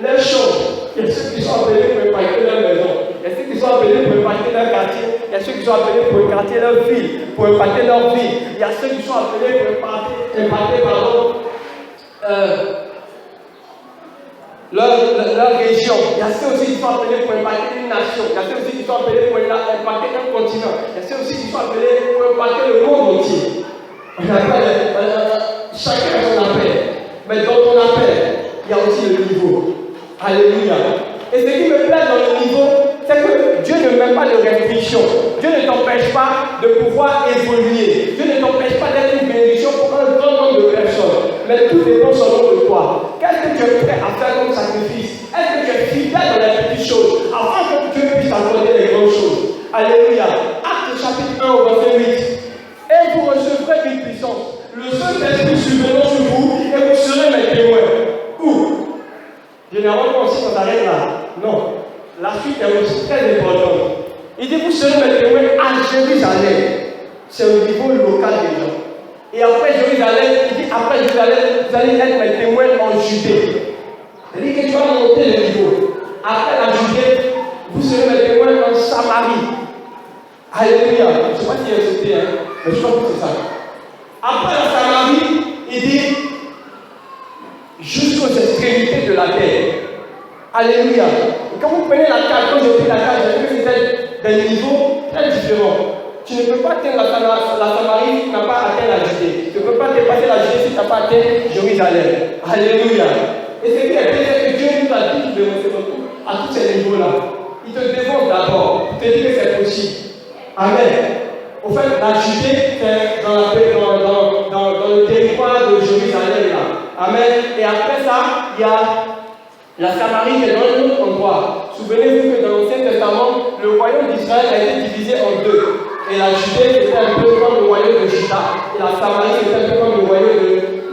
leurs choses. Il y a ceux qui sont appelés pour impacter leur maison. Il y a ceux qui sont appelés pour impacter leur quartier. Il y a ceux qui sont appelés pour impacter leur ville, pour impacter leur vie. Il y a ceux qui sont appelés pour impacter leur région. Il y a ceux aussi qui sont appelés pour impacter une nation. Il y a ceux aussi qui sont appelés pour impacter un continent. Il y a ceux aussi qui sont appelés pour impacter le monde entier. On appelle, chacun a son appel. Mais dans ton appel, il y a aussi le niveau. Alléluia. Et ce qui me plaît dans le niveau, c'est que Dieu ne met pas de restrictions. Dieu ne t'empêche pas de pouvoir évoluer. Dieu ne t'empêche pas d'être une bénédiction pour un grand nombre de personnes. Mais tout dépend seulement de toi. Qu'est-ce que tu es prêt à faire comme sacrifice? Est-ce que tu es fidèle dans les petites choses afin que Dieu puisse t'accorder les grandes choses? Alléluia. Acte chapitre 1 au verset 8. Et vous recevrez une puissance. Le Saint-Esprit survenant sur vous et vous serez mes témoins. Où? Généralement aussi on s'arrête là. Non. La suite est aussi très importante. Il dit vous serez mes témoins à Jérusalem. C'est au niveau local des gens. Et après Jérusalem, il dit après Jérusalem, vous allez être mes témoins en Judée. Il dit que tu vas monter le niveau. Après la Judée, vous serez mes témoins en Samarie. Alléluia. Je ne sais pas si il y a sauté, mais je crois que c'est ça. Après la Samarie, il dit jusqu'aux extrémités de la terre. Alléluia. Et quand vous prenez la carte, quand j'ai pris la carte, j'ai vu que c'était des niveaux très différents. Tu ne peux pas atteindre la Samarie si tu n'as pas atteint la Judée. Tu ne peux pas dépasser la Judée si tu n'as pas atteint Jérusalem. Alléluia. Et ce qui est bien, c'est que Dieu nous a dit de monter à tous ces niveaux-là. Il te demande d'abord pour te dire que c'est possible. Amen. Au fait, la Judée, c'est dans le territoire de Jérusalem. Là. Amen. Et après ça, il y a la Samarie qui est dans un autre endroit. Souvenez-vous que dans l'Ancien Testament, le royaume d'Israël a été divisé en 2. Et la Judée était un peu comme le royaume de Juda. Et la Samarie était un peu comme le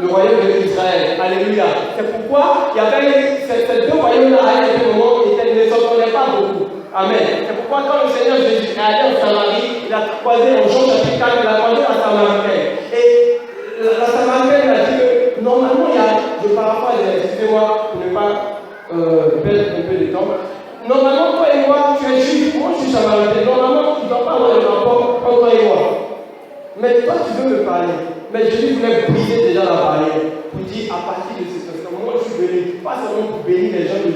royaume d'Israël. Alléluia. C'est pourquoi il y avait ces 2 royaumes-là à un moment ne s'entendaient pas beaucoup. Amen. C'est pourquoi quand le Seigneur Jésus est allé en Samarie, il a croisé en Jean chapitre 4, il a croisé la Samaritaine. Et la Samaritaine a dit que normalement il y a, je paraphrase, excusez-moi pour ne pas perdre un peu de temps. Normalement, toi et moi, tu es juif, moi je suis samaritain. Normalement, tu ne dois pas avoir de rapport entre toi et moi. Mais toi, tu veux me parler. Mais Jésus voulait briser déjà la barrière pour dire à partir de ce instant, moi je suis venu, pas seulement pour bénir les gens de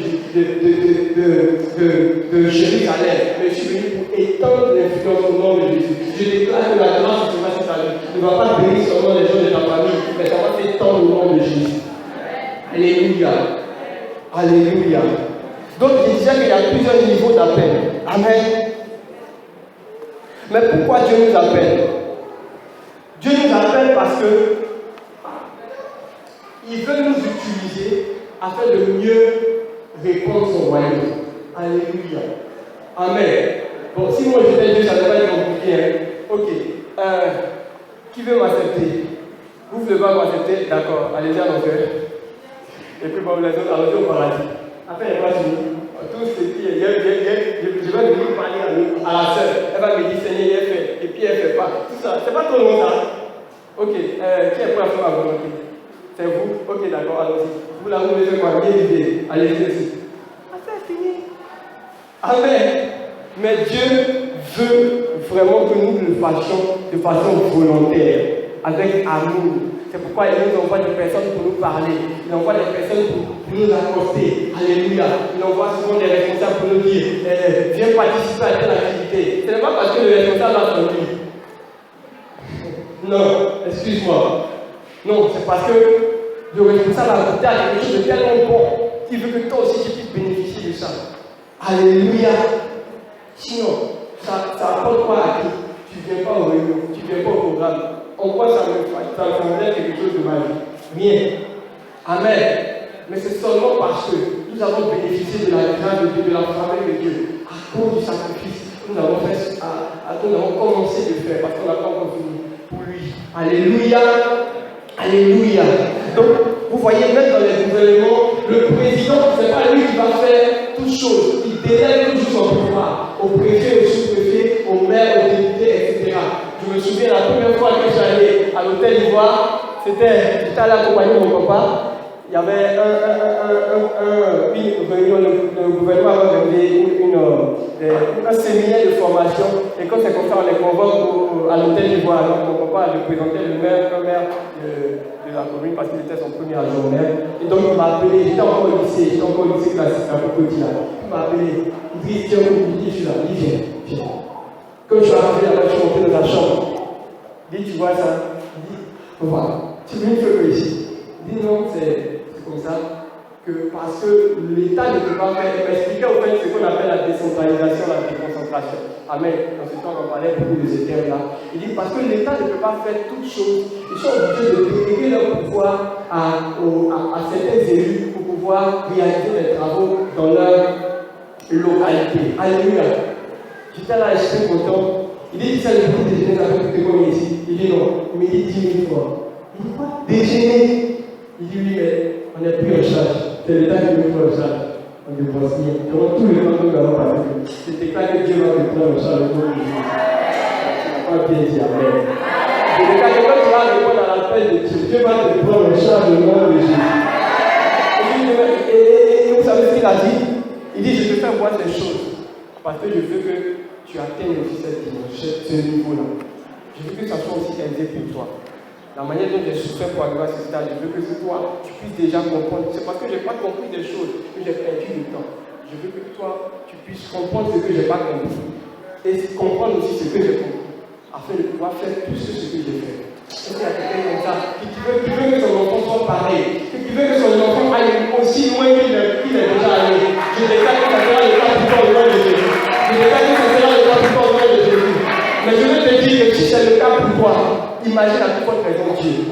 Jérusalem, mais je suis venu pour étendre l'influence au nom de Jésus. Je déclare que la grâce sera sur ta vie. Ne va pas bénir seulement les gens de ta famille, mais ça va s'étendre au nom de Jésus. Alléluia. Alléluia. Donc, il disait qu'il y a plusieurs niveaux d'appel. Amen. Mais pourquoi Dieu nous appelle? Dieu nous appelle parce que il veut nous utiliser afin de mieux répondre son royaume. Alléluia. Amen. Bon, si moi j'étais Dieu, ça ne va pas être compliqué. Ok. Qui veut m'accepter? Vous Vous ne pouvez pas accepter, d'accord, allez-y à l'enfer. Et puis bon, les autres, allez au paradis. Après, elle va finir. Tout ce qui est, je vais venir parler à la sœur. Elle va me dire, Seigneur, elle fait. Et puis elle ne fait pas. Tout ça, c'est pas trop long ça. Ok, qui est prêt à faire ma volonté? C'est vous? Ok, d'accord, allons-y. Vous là, vous mettez quoi? Bien l'idée. Allez-y aussi. Affaire finie. Amen. Mais Dieu veut vraiment que nous le fassions de façon volontaire, avec amour. C'est pourquoi il nous envoie des personnes pour nous parler. Il envoie des personnes pour nous accoster. Alléluia. Il envoie souvent des responsables pour nous dire viens participer à telle activité. Ce n'est pas parce que le responsable a son lit. Non, excuse-moi. Non, c'est parce que le responsable a goûté à quelque chose de tellement bon qu'il veut que toi aussi tu puisses bénéficier de ça. Alléluia. Sinon, ça apporte quoi à qui? Tu ne viens pas au réunion, tu ne viens pas au programme. En quoi ça me fait quelque chose de ma vie? Rien. Amen. Mais c'est seulement parce que nous avons bénéficié de la grâce de Dieu, de la faveur de Dieu, à cause du sacrifice que nous avons commencé de faire, parce qu'on n'a pas encore fini pour lui. Alléluia. Alléluia. Donc, vous voyez, même dans les gouvernements, le président, ce n'est pas lui qui va faire toutes choses. Il délègue toujours son pouvoir au préfet, au sous-préfet, au maire, aux députés, etc. Je me souviens la première fois que j'allais à l'hôtel d'Ivoire, j'étais allé accompagner mon papa. Il y avait une réunion, le gouvernement avait organisé un séminaire de formation. Et quand c'est comme ça, on les convoque à l'hôtel d'Ivoire. Donc mon papa représentait le maire de la commune parce qu'il était son premier adjoint au maire. Et donc il m'a appelé, j'étais encore au lycée classique, un peu petit là. Il m'a appelé, il dit tiens, je suis là, il dit viens. Quand je suis arrivé là-bas, je suis monté dans la chambre. Il dit tu vois ça? Il dit voilà, tu viens faire quoi ici? Il dit non, c'est comme ça, que parce que l'État ne peut pas faire. Il m'expliquait au fait ce qu'on appelle la décentralisation, la déconcentration. Amen. Dans ce temps, on parlait beaucoup de ces termes-là. Il dit parce que l'État ne peut pas faire toutes choses, ils sont obligés de déléguer leur pouvoir à certains élus pour pouvoir réaliser des travaux dans leur localité. Alléluia. J'étais là, j'étais content. Il dit ça, le petit déjeuner, ça peut coûter combien ici? Il dit non, il me dit 10 000 fois. Il dit quoi? Déjeuner? Il dit oui, mais on n'est plus en charge. C'est l'État qui nous prend en charge. On ne pense rien. Donc tout le temps que nous avons parlé, c'était pas que Dieu va te prendre en charge au nom de Jésus. Tu n'as pas bien dit amen. C'est quand tu vas répondre à l'appel de Dieu, Dieu va te prendre en charge au nom de Jésus. Et vous savez ce qu'il a dit? Il dit, je te fais voir ces choses parce que je veux que tu atteignes aussi ce niveau-là. Je veux que ça soit aussi aisé pour toi. La manière dont j'ai souffert pour arriver à ce stade, je veux que toi, tu puisses déjà comprendre. C'est parce que je n'ai pas compris des choses que j'ai perdu du temps. Je veux que toi, tu puisses comprendre ce que je n'ai pas compris. Et comprendre aussi ce que j'ai compris. Afin de pouvoir faire tout ce que j'ai fait. Est-ce qu'il y a quelqu'un comme ça qui veut que son enfant soit pareil, qui veut que son enfant aille aussi loin qu'il est déjà allé? Je déclare que ça sera le cas pour toi au nom de Jésus. Je déclare que ça sera le cas pour toi au nom de Jésus. Mais je veux te dire que si c'est le cas pour toi, imagine à plus forte raison Dieu.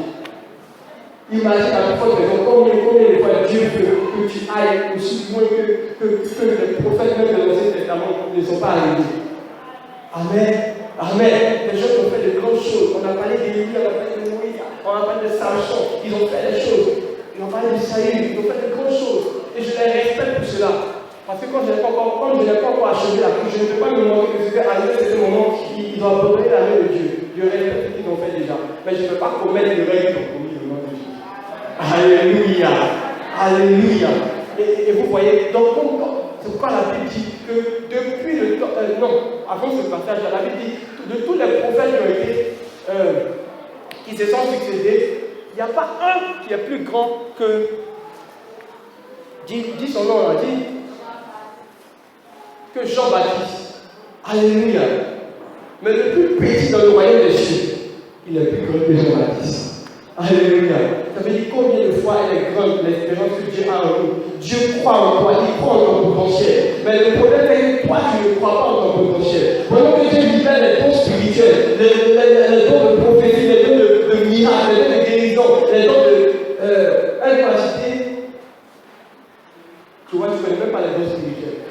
Imagine à plus forte raison combien de fois Dieu veut que tu ailles aussi loin que les prophètes même de l'Ancien Testament ne sont pas arrivés. Amen. Amen. Les gens ont fait de grandes choses. On a parlé d'Élie, on a parlé de Moïse, on a parlé de Samson. Ils ont fait des choses. Ils ont parlé de Saïd, ils ont fait de grandes choses. Et je les respecte pour cela. Parce que quand je n'ai pas encore achevé la couche, je ne peux pas me demander que je vais arriver à ce moment, ils doivent abandonner la main de Dieu. Je respecte ce qu'ils ont fait déjà. Mais je ne peux pas commettre de règles pour commis au nom de Jésus. Alléluia. Alléluia. Et vous voyez, donc c'est pourquoi la Bible dit que depuis le temps, avant ce passage, la Bible dit de tous les prophètes qui se sont succédés, il n'y a pas un qui est plus grand que. Dis son nom là, dis. Que Jean-Baptiste. Alléluia. Mais le plus petit dans le royaume des cieux, il est plus grand que Jean-Baptiste. Alléluia. Ça veut dire combien de fois elle est grande l'espérance que Dieu a en nous. Dieu croit en toi, il croit en ton potentiel. Mais le problème est que toi, tu ne crois pas en ton potentiel. Pendant que Dieu libère les dons spirituels, les dons de prophétie, les dons de miracles, les dons de guérison, les dons d'incapacité, tu vois, tu ne connais même pas les dons spirituels.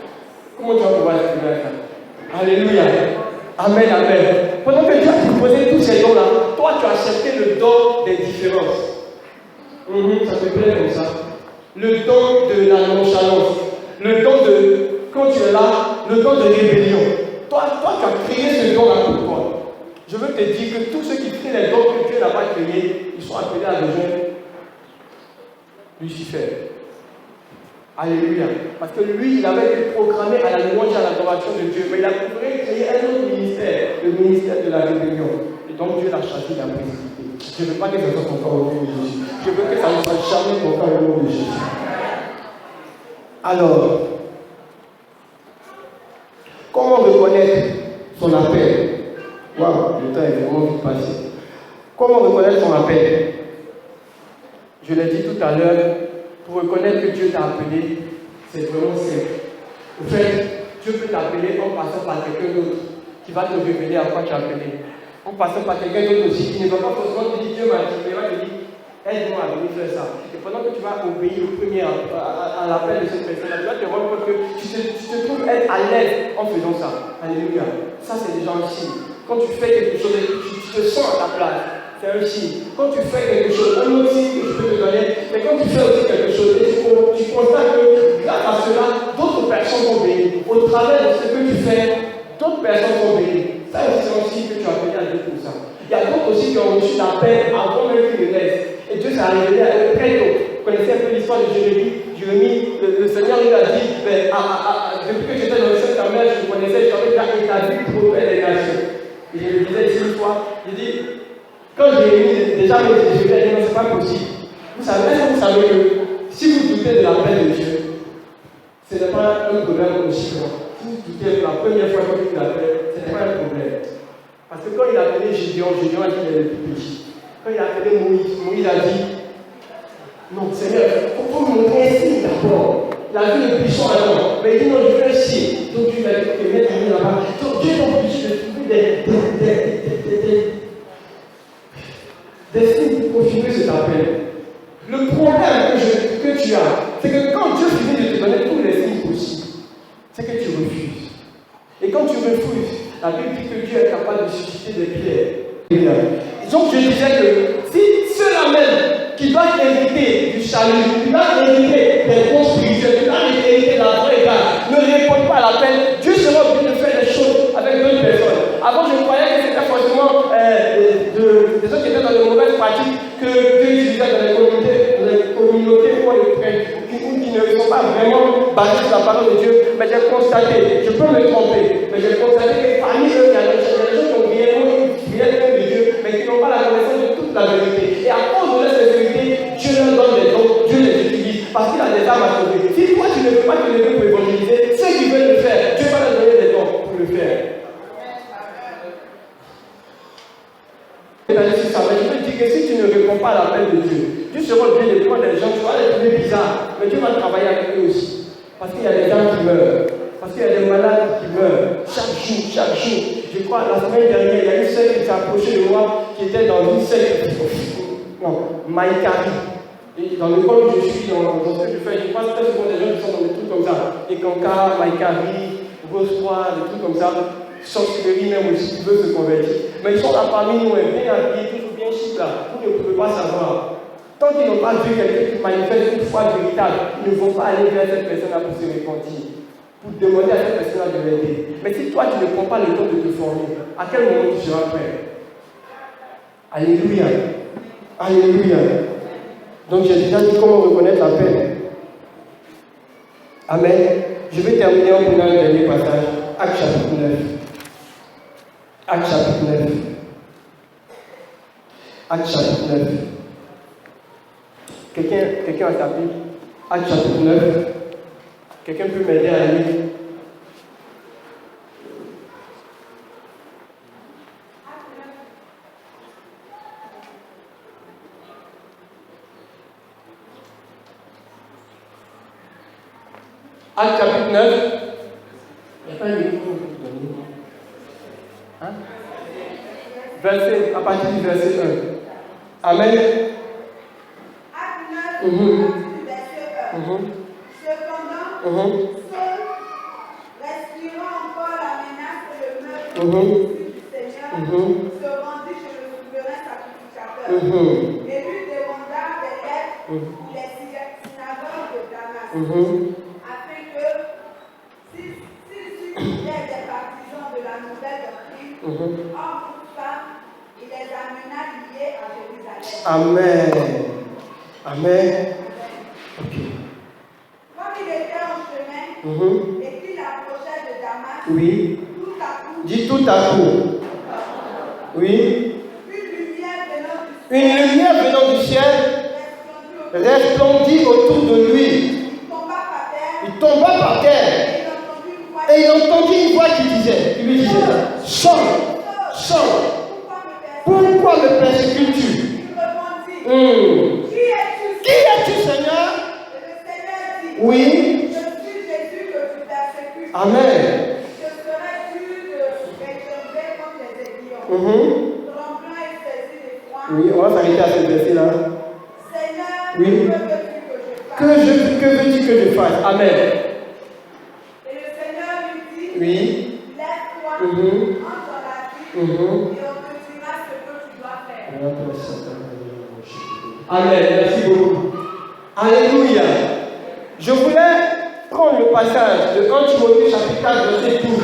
Comment tu vas pouvoir exprimer ça? Alléluia. Amen, amen. Pendant que Dieu a déposé tous ces dons-là, toi, tu as accepté le don des différences. Ça te plaît comme ça. Le don de la nonchalance. Le don de, quand tu es là, le don de rébellion. Toi, tu as créé ce don-là pour toi. Je veux te dire que tous ceux qui créent les dons que Dieu n'a pas créés, ils sont appelés à rejoindre Lucifer. Alléluia. Parce que lui, il avait été programmé à la louange et à l'adoration de Dieu. Mais il a préféré créer un autre ministère, le ministère de la rébellion. Et donc Dieu l'a choisi la précipité. Je ne veux pas que ça soit ton corps au nom de Jésus. Je veux que ça ne soit jamais ton corps au nom de Jésus. Alors, comment reconnaître son appel? Waouh, le temps est vraiment vite passé. Comment reconnaître son appel? Je l'ai dit tout à l'heure, pour reconnaître que Dieu t'a appelé, c'est vraiment simple. En fait, Dieu peut t'appeler en passant par quelqu'un d'autre qui va te révéler à quoi tu es appelé. En passant par quelqu'un d'autre aussi qui ne va pas forcément te dire Dieu m'a dit, mais va te dire aide-moi à venir faire ça. Et pendant que tu vas obéir au premier à l'appel de cette personne, tu vas te rendre compte que tu te trouves être à l'aise en faisant ça. Alléluia. Ça, c'est déjà un signe. Quand tu fais quelque chose, tu te sens à ta place. C'est un signe. Quand tu fais quelque chose, un autre signe que je peux te donner, mais quand tu fais aussi quelque chose, tu constates que grâce à cela, d'autres personnes vont bénir. Au travers de ce que tu fais, d'autres personnes vont bénir. Ça aussi, c'est un signe que tu as appelé à Dieu pour ça. Il y a d'autres aussi qui ont reçu l'appel avant même qu'ils le laissent. Et Dieu s'est révélé à eux très tôt. Vous connaissez un peu l'histoire de Jérémie. Jérémie, le Seigneur lui a dit, depuis que j'étais dans le sein de ta mère, je me connaissais, je t'avais déjà établi prophète des nations. Et je le disais ici une fois, il dit, quand Jérémie déjà me dit, je lui ai dit, non, c'est pas possible. Est-ce que vous savez que si vous doutez de l'appel de Dieu, ce n'est pas un problème aussi grand. Si vous doutez la première fois que vous l'appelez, ce n'est pas un problème. Parce que quand il a appelé Gédéon, Gédéon a dit qu'il est le plus petit. Quand il a appelé Moïse, Moïse a dit, non, Seigneur, il faut me montrer un signe d'abord. Il a vu le buisson alors, mais il dit non, je veux un signe. Donc Dieu m'a dit, ok, mets-toi là-bas. Donc Dieu est obligé de trouver des signes pour confirmer cet appel. Le problème que tu as, c'est que quand Dieu finit de te donner tous les signes possibles, c'est que tu refuses. Et quand tu refuses, la Bible dit que Dieu est capable de susciter des pierres. Donc je disais que si ceux-là même qui doivent hériter du salut, qui doivent hériter des dons spirituels, qui doivent hériter de la vraie grâce, ne répondent pas à l'appel, Dieu sera obligé de faire des choses avec d'autres personnes. Avant, je croyais que c'était forcément des gens qui étaient dans de mauvaises pratiques que Dieu utilisait dans les communautés où qui ne sont pas vraiment basées sur la parole de Dieu. Mais j'ai constaté, je peux me tromper, mais j'ai constaté que parmi eux, il y a des gens qui ont réellement de Dieu, mais qui n'ont pas la connaissance de toute la vérité. Et à cause de leur vérité, Dieu leur donne des dons, Dieu les utilise, parce qu'il a des âmes à sauver. Si toi tu ne veux pas te lever pour évangéliser, ceux qui veulent le faire, Dieu va leur donner des dons pour le faire. Mais je veux dire que si tu ne réponds pas à l'appel de Dieu, Dieu sera obligé de prendre des gens, tu vas les trouver bizarres, mais Dieu va travailler avec eux aussi. Parce qu'il y a des gens qui meurent, parce qu'il y a des malades qui meurent, chaque jour. Je crois, la semaine dernière, il y a une sœur qui s'est approchée de moi, qui était dans une secte, Maïkari. Et dans le coin où je suis, dans ce que je fais, je pense très souvent des gens qui sont dans des trucs comme ça. Ekanka, Maïkari, Rose-Croix, des trucs comme ça. Sorcellerie même aussi, qui veulent se convertir. Mais ils sont là parmi nous, bien habillés, toujours bien chic là. Vous ne pouvez pas savoir. Tant qu'ils n'ont pas vu quelqu'un qui manifeste une foi véritable, ils ne vont pas aller vers cette personne-là pour se repentir. Pour demander à cette personne-là de l'aider. Mais si toi tu ne prends pas le temps de te former, à quel moment tu seras prêt? Alléluia. Alléluia. Donc j'ai déjà dit comment reconnaître la paix. Amen. Je vais terminer en prenant le dernier passage. Acte chapitre 9. Acte chapitre 9. Acte chapitre 9. Quelqu'un a tapé Acte chapitre 9. Quelqu'un peut m'aider à lire? Acte chapitre 9. Il n'y a pas de micro. Hein? Verset, à partir du verset 1. Amen. Acte 9, verset 1. Cependant, Saul, respirant encore la menace et le meurtre du Seigneur, se rendit chez le souverain sacrificateur. Et lui demanda des lettres pour les synagogues de Damas, afin que, s'il suffisait des partisans de la nouvelle doctrine, hommes ou femmes, il les amena liés à Jérusalem. Amen. Amen. Ok. Comme il était en chemin et qu'il approchait de Damas, Oui. tout à coup, Dis tout à coup. Oui. Une lumière venant du ciel resplendit autour de lui. Il tomba par terre. Et il entendit une voix qui lui disait, Saul, Saul, pourquoi me persécutes-tu? Qui es-tu, Seigneur? Oui. Je suis Jésus que tu persécutes. Amen. Je serai dur de m'échanger comme les aiguillons. Tremblant et saisi d'effroi. Oui, on va s'arrêter à ce verset-là. Seigneur, Oui. que veux-tu que je fasse? Que veux-tu que je fasse? Amen. Et le Seigneur lui dit, Oui. lève-toi, entre dans la ville, et on te dira ce que tu dois faire. Amen. Merci beaucoup. Alléluia. Je voulais prendre le passage de 1 Timothée chapitre 4 verset 12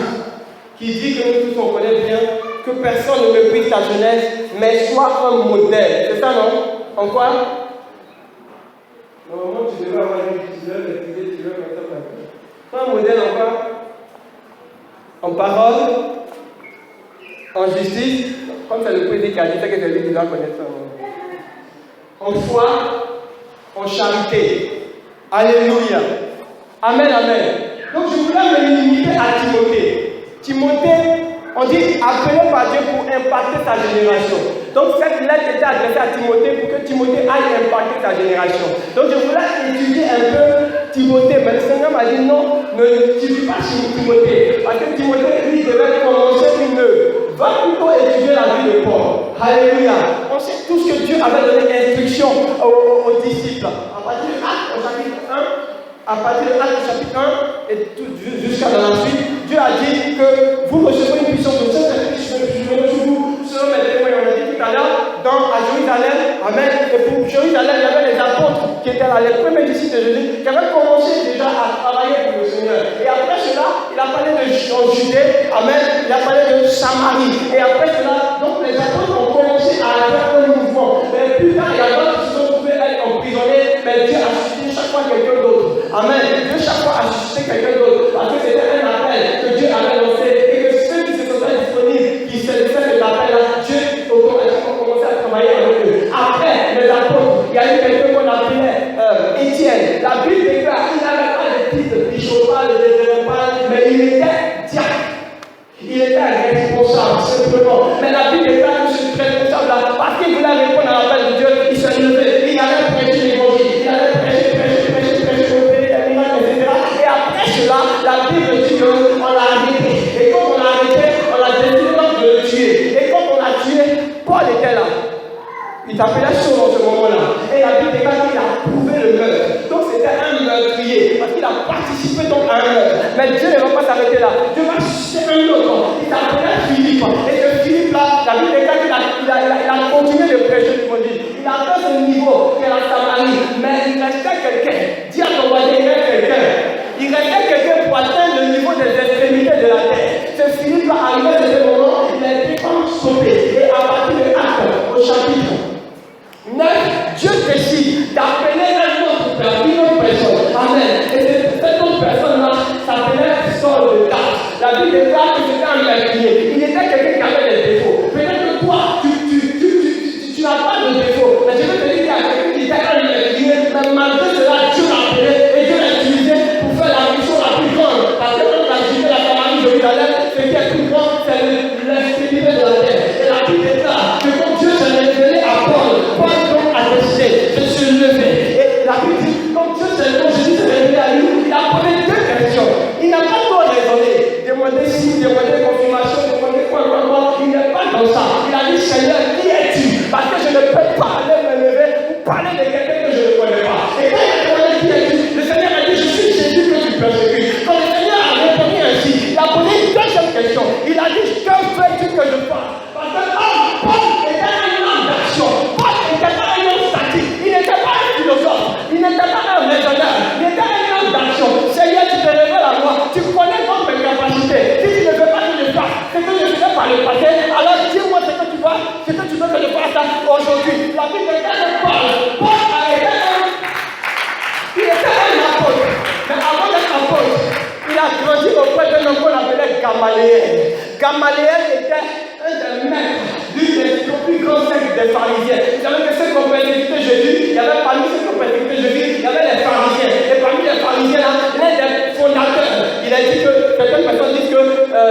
qui dit que nous tous on connaît bien que personne ne méprise ta jeunesse mais sois un modèle. C'est ça non? En quoi? Normalement tu devrais avoir une tu veux comme ça. Sois un modèle en quoi? En parole, en justice, comme c'est le président qui a dit ça que c'est lui qui doit connaître ça. En foi, en charité. Alléluia. Amen, amen. Donc je voulais me limiter à Timothée. Timothée, on dit appelé par Dieu pour impacter sa génération. Donc cette lettre était adressée à Timothée pour que Timothée aille impacter sa génération. Donc je voulais étudier un peu Timothée, mais le Seigneur m'a dit non, ne l'étudie pas sur Timothée. Parce que Timothée, lui, devait commencer une œuvre. Va plutôt étudier la vie de Paul. Alléluia. On sait tout ce que Dieu avait donné instruction aux disciples. À partir de Actes au chapitre 1, à partir de Actes au chapitre 1 et jusqu'à dans la suite, Dieu a dit que vous recevrez une puissance de Saint-Esprit sur vous, selon mes témoins. On a dit tout à l'heure, à Jérusalem, amen. Et pour Jérusalem, il y avait les apôtres qui étaient là, les premiers disciples de Jésus, qui avaient commencé déjà à travailler pour le Seigneur. Et après cela, il a parlé de Judée, amen. Il a parlé de Samarie. Et après cela, donc les apôtres ont commencé à avoir un mouvement. Mais plus tard, il y a d'autres qui se sont trouvés être emprisonnés, mais Dieu a suscité chaque fois quelqu'un d'autre. Amen. Dieu chaque fois a suscité quelqu'un d'autre. Parce que c'était un appel que Dieu avait lancé. Et que ceux qui se sentaient disponibles, qui se laissaient cet appel-là, Dieu automatiquement commencé à travailler avec eux. Après les apôtres, il y a eu quelqu'un qu'on appelait Étienne. La Bible déclare qu'il n'avait pas de titre d'épiscopal, de révérendal, mais il était diacre. Il était responsable, simplement. Mais la Bible déclare que ce responsable-là, parce qu'il voulait répondre à l'appel de Dieu, il s'est levé. Il allait prêcher l'évangile. Il allait prêcher, etc. Et après cela, la Bible dit qu'on l'a arrêté. Et quand on l'a arrêté, on a décidé donc de le tuer. Et quand on l'a tué, Paul était là. Il s'appelait Saul en ce moment-là. Et la Bible déclare qu'il a prouvé le meurtre. Donc c'était un meurtrier. Parce qu'il a participé donc à un meurtre. Mais Dieu ne va pas s'arrêter là. Dieu va susciter un autre. Il s'appelait Philippe. Et ce Philippe-là, la Bible déclare qu'il a continué de prêcher l'évangile. Il a atteint ce niveau qu'est la Samarie. Mais il restait quelqu'un. Dis à ton voisin, il reste quelqu'un. Il restait quelqu'un pour atteindre le niveau des extrémités de la terre. Ce Philippe-là, arrivé à ce moment, il a été comme sauvé. Et à partir de Actes, au chapitre 9, Dieu décide d'appeler un autre personne. Amen. Et cette autre personne-là s'appelait Saul de Tarse. La Bible déclare que c'était un meurtrier. Il était quelqu'un qui avait des défauts. Peut-être que toi, tu n'as pas de défauts. Mais je veux te dire qu'il y a quelqu'un qui était un meurtrier. Mais malgré cela, Dieu l'a appelé et Dieu l'a utilisé pour faire la mission la plus grande. Parce que quand il a visité la Samarie de Jérusalem, ce qui est plus grand, c'est l'extrémité de la terre. Et la Bible déclare que quand Dieu s'est révélé à Paul donc a décidé de se lever. Et la Bible dit, quand Jésus s'est révélé à lui, il a posé deux questions. Il n'a pas trop raisonné. Demander si, demander confirmation, demander quoi. Il n'est pas dans ça. Il a dit, Seigneur, qui es-tu? Parce que je ne peux pas aller me lever pour parler de quelqu'un que je ne connais pas. Et quand il a demandé qui es-tu, le Seigneur a dit, je suis Jésus que tu persécutes. Quand le Seigneur a répondu ainsi, il a posé une deuxième question. Il a dit, que veux-tu que je fasse? Parce que Paul était un homme d'action. Paul un homme qu'on appelait Gamaliel. Gamaliel était un des maîtres d'une des plus grandes sectes des pharisiens. Vous savez que ceux qui ont persécuté Jésus, il y avait parmi ceux qui ont persécuté Jésus, il y avait les pharisiens. Et parmi les pharisiens, là, l'un des fondateurs, il a dit que certaines personnes disent que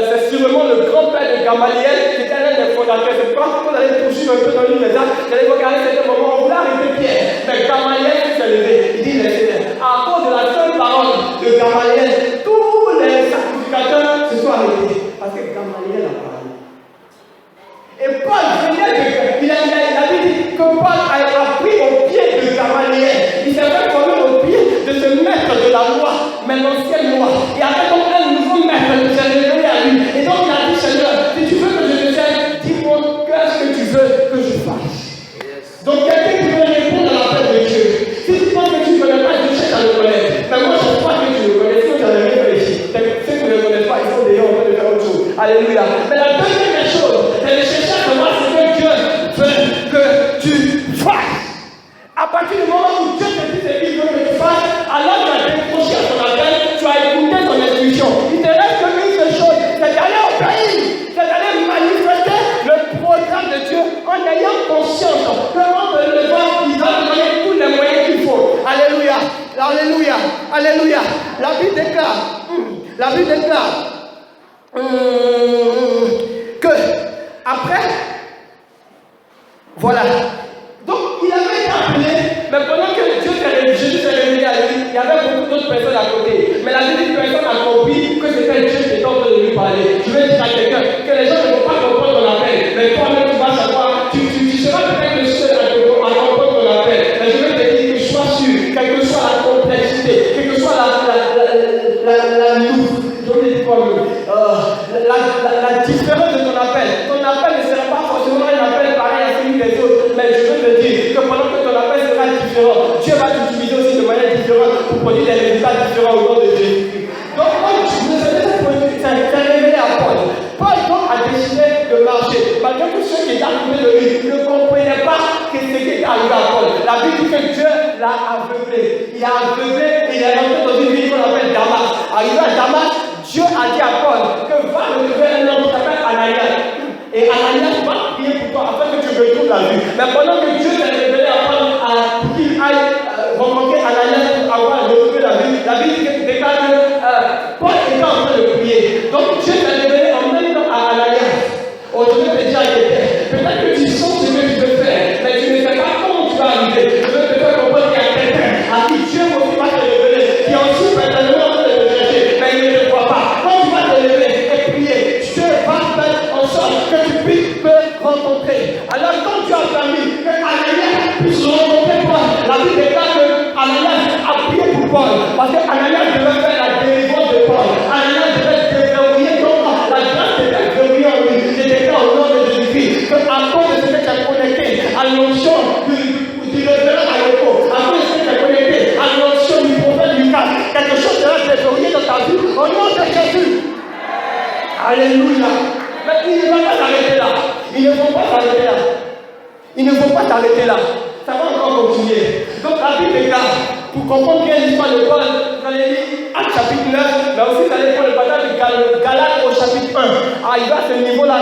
c'est sûrement le grand-père de Gamaliel qui était l'un des fondateurs. C'est pourquoi vous allez poursuivre un peu dans l'île des Arts, vous allez regarder certains moments où on voulait arrêter Pierre. Mais Gamaliel s'est levé. Il dit, à cause de la seule parole de Gamaliel, tous les sacrificateurs se sont arrêtés. Parce que Gamaliel a parlé. Et Paul venait il a dit que Paul a appris au pied de Gamaliel. Il s'est fait former au pied de ce maître de la loi, mais l'ancienne loi. Il y avait donc un nouveau maître qui s'est révélé à lui. Et donc il a dit, Seigneur, si tu veux que je te serve, dis-moi qu'est-ce que tu veux que je fasse. Donc quelqu'un qui veut répondre à l'appel de Dieu. Si tu penses que tu ne connais pas Dieu, cherche à le connaître. Mais moi je crois que tu le connais. Sinon tu n'as rien fait ici. Ceux qui ne le connaissent pas, ils sont déjà en train de faire autre chose. Alléluia. Mais la deuxième chose, c'est de chercher à savoir ce que Dieu veut que tu fasses. À partir du moment où Dieu te dit ce qu'il veut que tu fasses, alors tu as décroché à ton appel, tu as écouté ton intuition. Il te reste qu'une seule chose, c'est d'aller au pays, c'est d'aller manifester le programme de Dieu en ayant conscience que quand on le voit, il va te donner tous les moyens qu'il faut. Alléluia, alléluia, alléluia. La Bible déclare que après, voilà. Donc il avait été appelé, mais pendant que Jésus s'est révélé à lui, il y avait beaucoup d'autres personnes à côté. Mais la deuxième personne a compris que c'était Dieu qui était en train de lui parler. Je vais dire à quelqu'un que les gens ne vont pas comprendre ton appel, mais toi-même tu vas savoir, tu seras peut-être le seul à comprendre ton appel. Mais je vais te dire que sois sûr, quelle que soit la complexité, quelle que soit la différence de ton appel ne sera pas forcément un appel pareil à celui des autres, mais je veux te dire que pendant que ton appel sera différent, Dieu va t'utiliser aussi de manière différente pour produire des résultats différents au nom de Jésus. Donc, c'est révélé à Paul. Paul donc a décidé de marcher, malgré que ceux qui étaient à côté de lui ne comprenaient pas ce qui était arrivé à Paul. La Bible dit que Dieu l'a aveuglé. Il a aveuglé et il est rentré dans une ville qu'on appelle Damas. Arrivé à Damas, Dieu a dit à Paul que va lever un homme qui s'appelle Ananias. Et Ananias va prier pour toi afin que tu retrouves la vue. Mais pendant que Dieu s'est révélé à Paul pour qu'il aille rencontrer Ananias pour avoir retrouvé la vue, la Bible déclare que Paul était en train de prier. Donc Dieu s'est révélé en même temps à Ananias. Aujourd'hui, je vais te dire à quelqu'un, peut-être que tu sens ce que tu veux faire, mais tu ne sais pas comment tu vas arriver. Je veux te faire comprendre qu'il y a quelqu'un à qui Dieu va te révéler, qui est aussi personnellement en train de te chercher, mais il ne te voit pas. Quand tu vas te lever et prier, Dieu va faire en sorte que tu puisses me rencontrer. Alors quand tu as permis que Ananias puisse rencontrer Paul, la Bible déclare que Ananias a prié pour Paul, parce que Ananias devait faire la délivrance de Paul. Ananias devait déverrouiller ton corps, la grâce devait verrouiller en lui. Je déclare au nom de Jésus-Christ que à cause de ce que tu as connecté à l'onction du révérend Ayoko, à cause de ce que tu as connecté à l'onction du prophète Lucas, quelque chose sera déverrouillé dans ta vie au nom de Jésus. Alléluia. Mais il ne va pas s'arrêter là. Il ne faut pas s'arrêter là. Il ne faut pas s'arrêter là. Ça va encore continuer. Donc la Bible déclare, pour comprendre bien l'histoire de Paul, vous allez lire Actes chapitre 9, mais aussi vous allez prendre le passage de Galates au chapitre 1. Arrivé à ce niveau-là,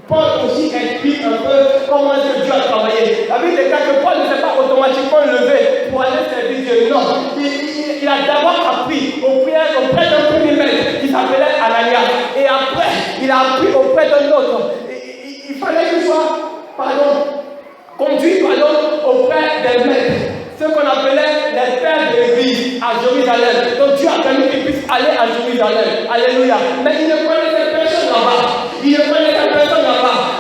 Paul aussi explique un peu comment est-ce que Dieu a travaillé. La Bible déclare que Paul ne s'est pas automatiquement levé pour aller servir Dieu. Non. Il a d'abord appris auprès d'un premier maître qui s'appelait Ananias. Et après, il a appris auprès d'un autre. Il fallait qu'il soit, conduit auprès des maîtres. Ce qu'on appelait les pères de l'église à Jérusalem. Donc Dieu a permis qu'il puisse aller à Jérusalem. Alléluia. Mais il ne connaissait personne là-bas.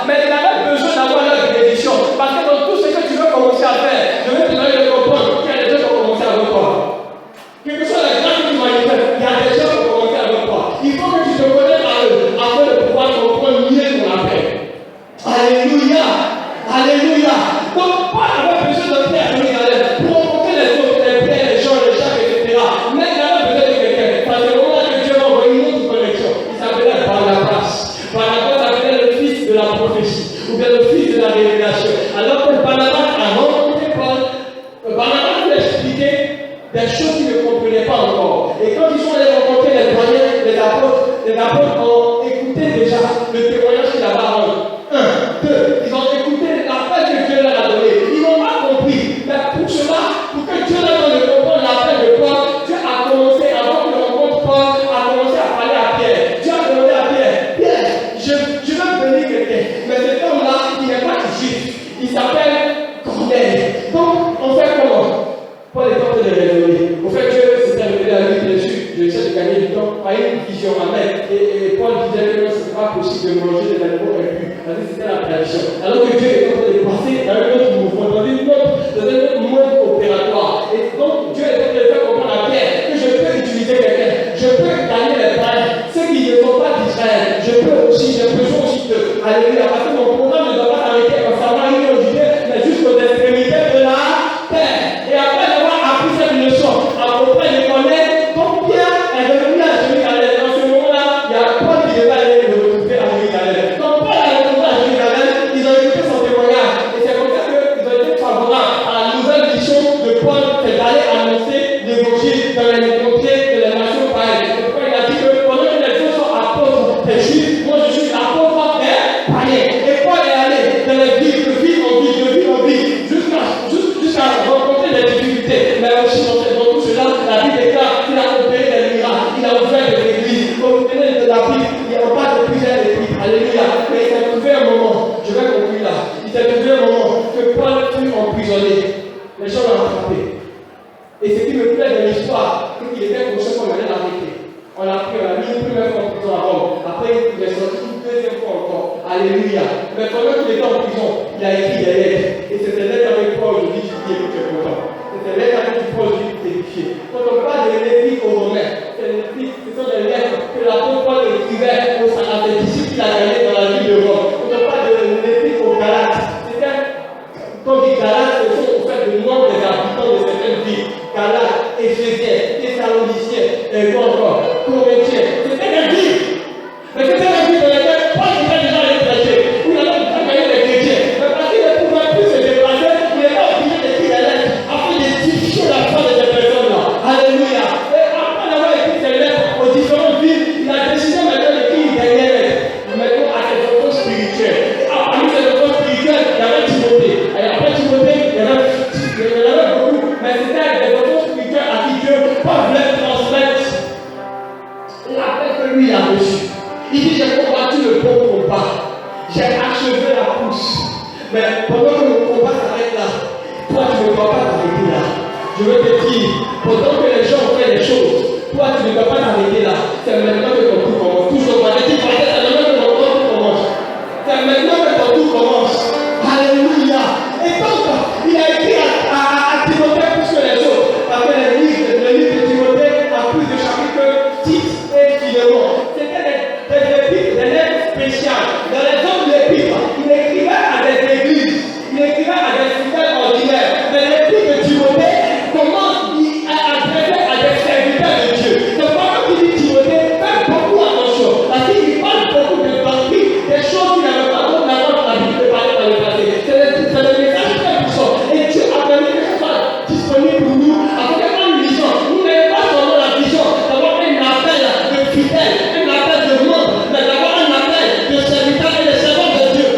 Mais il avait besoin d'avoir leur bénédiction. Parce que dans tout ce que tu veux commencer à faire, je veux te donner le comprendre qu'il y a des gens qui vont commencer avec toi. Quelle que soit la grâce que tu manifestes, il y a des gens qui vont commencer avec toi. Il faut que tu te connaisses à eux afin de pouvoir comprendre mieux ton appel. Alléluia. Alléluia. Donc Paul avait besoin de faire à Jérusalem pour rencontrer les autres, les pères, les gens, les chefs, etc. Mais il avait besoin de quelqu'un. Parce que le moment que Dieu a envoyé une autre connexion, il s'appelait Barnabas. Barnabas s'appelait le fils de la prophétie, ou bien le fils de la révélation. Alors que Barnabas a rencontré Paul, Barnabas lui expliquait des choses qu'il ne comprenait pas encore. Et quand ils sont allés rencontrer les doyens, les apôtres, les apôtres ont écouté déjà le témoignage qu'il avait à rendre. 1, 2, ils ont écouté l'appel que Dieu leur a donné. Ils n'ont pas compris. Mais pour cela, pour que Dieu leur donne de comprendre l'appel de Paul, Dieu a commencé, avant qu'il rencontre Paul, a commencé à parler à Pierre. Dieu a demandé à Pierre, Pierre, je veux venir quelqu'un. Mais cet homme-là, il n'est pas juif. Il s'appelle Corneille. Donc, on fait comment? Paul est en train de raisonner. Au fait, Dieu s'est révélé à lui, bien sûr. Je essaie de gagner du temps par une vision. Amen. Et Paul disait que ce n'est pas possible de manger des animaux impurs. Parce que c'était la tradition. Alors que Dieu est en train de passer dans un autre mouvement, dans un autre mode opératoire. Et donc, Dieu est en train de faire comprendre à Pierre que je peux utiliser quelqu'un. Je peux gagner les prêtres. Ceux qui ne sont pas d'Israël, j'ai besoin aussi d'eux. Alléluia. Parce que mon programme ne doit pas s'arrêter en savoir une au Judée, mais jusqu'aux extrémités de la terre. Et après avoir appris cette leçon, à comprendre et connaître, donc Pierre est devenu à Jérusalem. Dans ce moment-là, il y a Paul qui devait aller le retrouver à Jérusalem. Donc Paul a retrouvé à Jérusalem, ils ont écouté son témoignage. Et c'est comme ça qu'ils ont été favorables à la nouvelle mission de Paul, c'est d'aller annoncer l'évangile dans les contrées de la nation païenne. C'est pourquoi il a dit que pendant que les autres sont apôtres des juifs, moi je suis apôtre des païens. Et Paul est allé dans les villes, de ville en ville, jusqu'à rencontrer des difficultés. Mais aussi dans tout cela, la Bible déclare qu'il a opéré des miracles, il a ouvert des églises. Comme vous tenez de la Bible, il n'y a pas de plusieurs églises. Alléluia. Mais il s'est trouvé un moment, je vais conclure là, il s'est trouvé un moment que Paul fut emprisonné. Les gens l'ont attrapé. Et ce qui me plaît de l'histoire, c'est qu'il était conscient qu'on allait l'arrêter. On l'a pris, on l'a mis une première fois en prison à Rome. Après, il est sorti une deuxième fois encore. Alléluia. Mais pendant qu'il était en prison, il a écrit des lettres. Et c'est des lettres avec Paul, je dis, tu dis, écoute, tu es content. C'est des lettres avec Paul, je dis, tu es édifié. Quand on parle de l'épître aux Romains, ce sont des lettres que l'apôtre Paul écrivait à ses disciples qu'il a gagnés dans la ville de Rome. Quand on parle de l'épître aux Galates, c'était, quand on dit Galates, ce sont au fait le nombre des habitants de certaines villes. Galates, Éphésiens, Thessaloniciens, et quoi encore, Corinthiens. C'était des villes. Mais c'était des villes dans lesquelles Paul était déjà allé prêcher. Où il avait déjà gagné des chrétiens. Mais parce qu'il ne pouvait plus se déplacer, il était obligé d'écrire des lettres afin d'édifier la foi de ces personnes-là. Alléluia. Et après avoir écrit ces lettres aux différentes villes, il a décidé maintenant d'écrire une dernière lettre. Maintenant à ses enfants spirituels. Et parmi ces enfants spirituels, il y avait Timothée. Et après Timothée, il y en avait beaucoup. Mais c'était des enfants spirituels à qui Dieu voulait transmettre l'appel que lui a reçu. Il dit, j'ai combattu le bon combat. J'ai achevé la course. Mais pendant que le combat s'arrête là, toi tu ne dois pas t'arrêter là. Je veux te dire, pendant que les gens font les choses, toi tu ne dois pas t'arrêter là. C'est maintenant que ton tour commence. Toujours pas. C'est maintenant que ton tour commence. C'est maintenant que ton tour commence. Alléluia. Et donc, il a écrit à Timothée plus que les autres. Parce que le livre de Timothée a plus de chapitres que Tite et Philémon. C'était des lettres spéciales. Dans les hommes de l'épître, il écrivait à des églises, il écrivait à des fidèles ordinaires. Mais l'épître de Timothée commence à adresser à des serviteurs de Dieu. C'est pourquoi il dit Timothée, fais beaucoup attention. Parce qu'il parle beaucoup de doctrine, des choses qu'il n'avait pas d'autre dans la Bible de parler dans le passé. C'est le message très puissant. Et Dieu a permis que ce soit disponible pour nous. Afin que quand nous lisons, nous n'avons pas seulement la vision d'avoir un appel de fidèles, un appel de membres, mais d'avoir un appel de serviteurs et de servants de Dieu.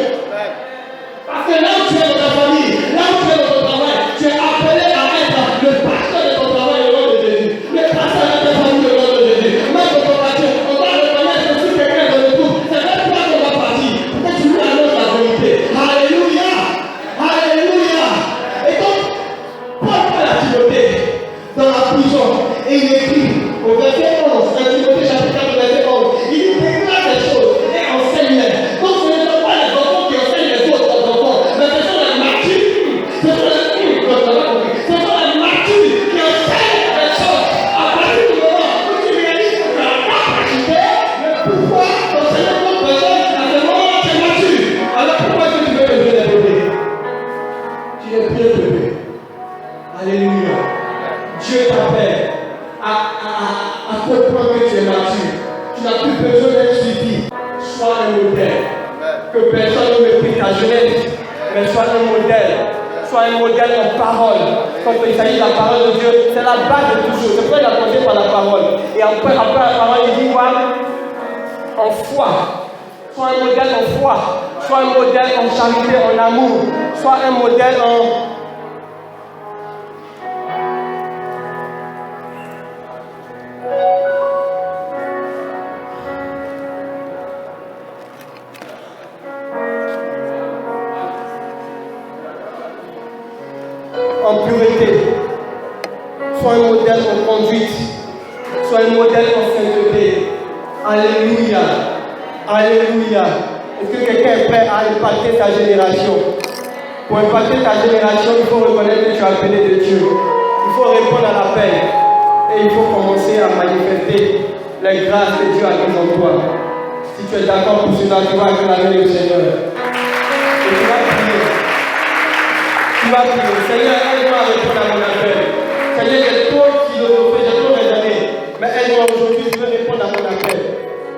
Parce que là où tu es dans ta famille, là où tu es dans ton travail, tu es appelé à être le pasteur de ton travail au nom de Jésus, le pasteur de ta famille au nom de Jésus. Même dans ton quartier, on va reconnaître que si quelqu'un est de retour, c'est même toi qu'on va partir. Parce que tu lui annonces la vérité. Alléluia! Alléluia! Et donc, Paul parle à Timothée dans la prison et il écrit au verset 11, 1 Timothée chapitre 4, verset 11, il déclare des choses et enseigne-les. Donc ce ne sont pas les enfants qui enseignent les autres enfants, mais ce sont les martyrs, ce sont les martyrs qui enseignent les choses. À partir du moment où tu réalises que tu as la capacité, le pouvoir d'enseigner d'autres personnes, à ce moment tu es mature. Alors pourquoi est-ce que tu veux lever les bébés? Tu es bien bébé. Alléluia. Dieu t'appelle à comprendre que tu es mature. Tu n'as plus besoin d'être suivi. Sois un modèle. Que personne ne méprise ta jeunesse, mais sois un modèle. Sois un modèle en parole. Quand il s'agit de la parole de Dieu, c'est la base de tout chose. C'est pourquoi il a commencé par la parole. Et après la parole, il dit quoi? en foi. Sois un modèle en foi. Sois un modèle en charité, en amour. Sois un modèle en pureté. Sois un modèle en conduite. Sois un modèle en sainteté. Alléluia. Alléluia. Est-ce que quelqu'un est prêt à impacter ta génération? Pour impacter ta génération, il faut reconnaître que tu es appelé de Dieu. Il faut répondre à l'appel. Et il faut commencer à manifester les grâces que Dieu a mises en toi. Si tu es d'accord pour cela, tu vas acclamer le Seigneur. Et tu vas prier. Tu vas prier. Seigneur, aide-moi à répondre à mon appel. Seigneur, j'ai trop philosophé, j'ai trop raisonné. Mais aide-moi aujourd'hui, je veux répondre à mon appel.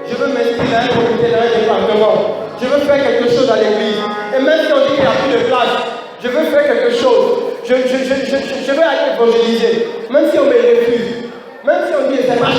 Je veux m'inscrire dans un comité, dans un département. Je veux faire quelque chose à l'église. Et même si on dit qu'il n'y a plus de place, je veux faire quelque chose. Je veux aller évangéliser. Même si on me refuse. Même si on dit que c'est pas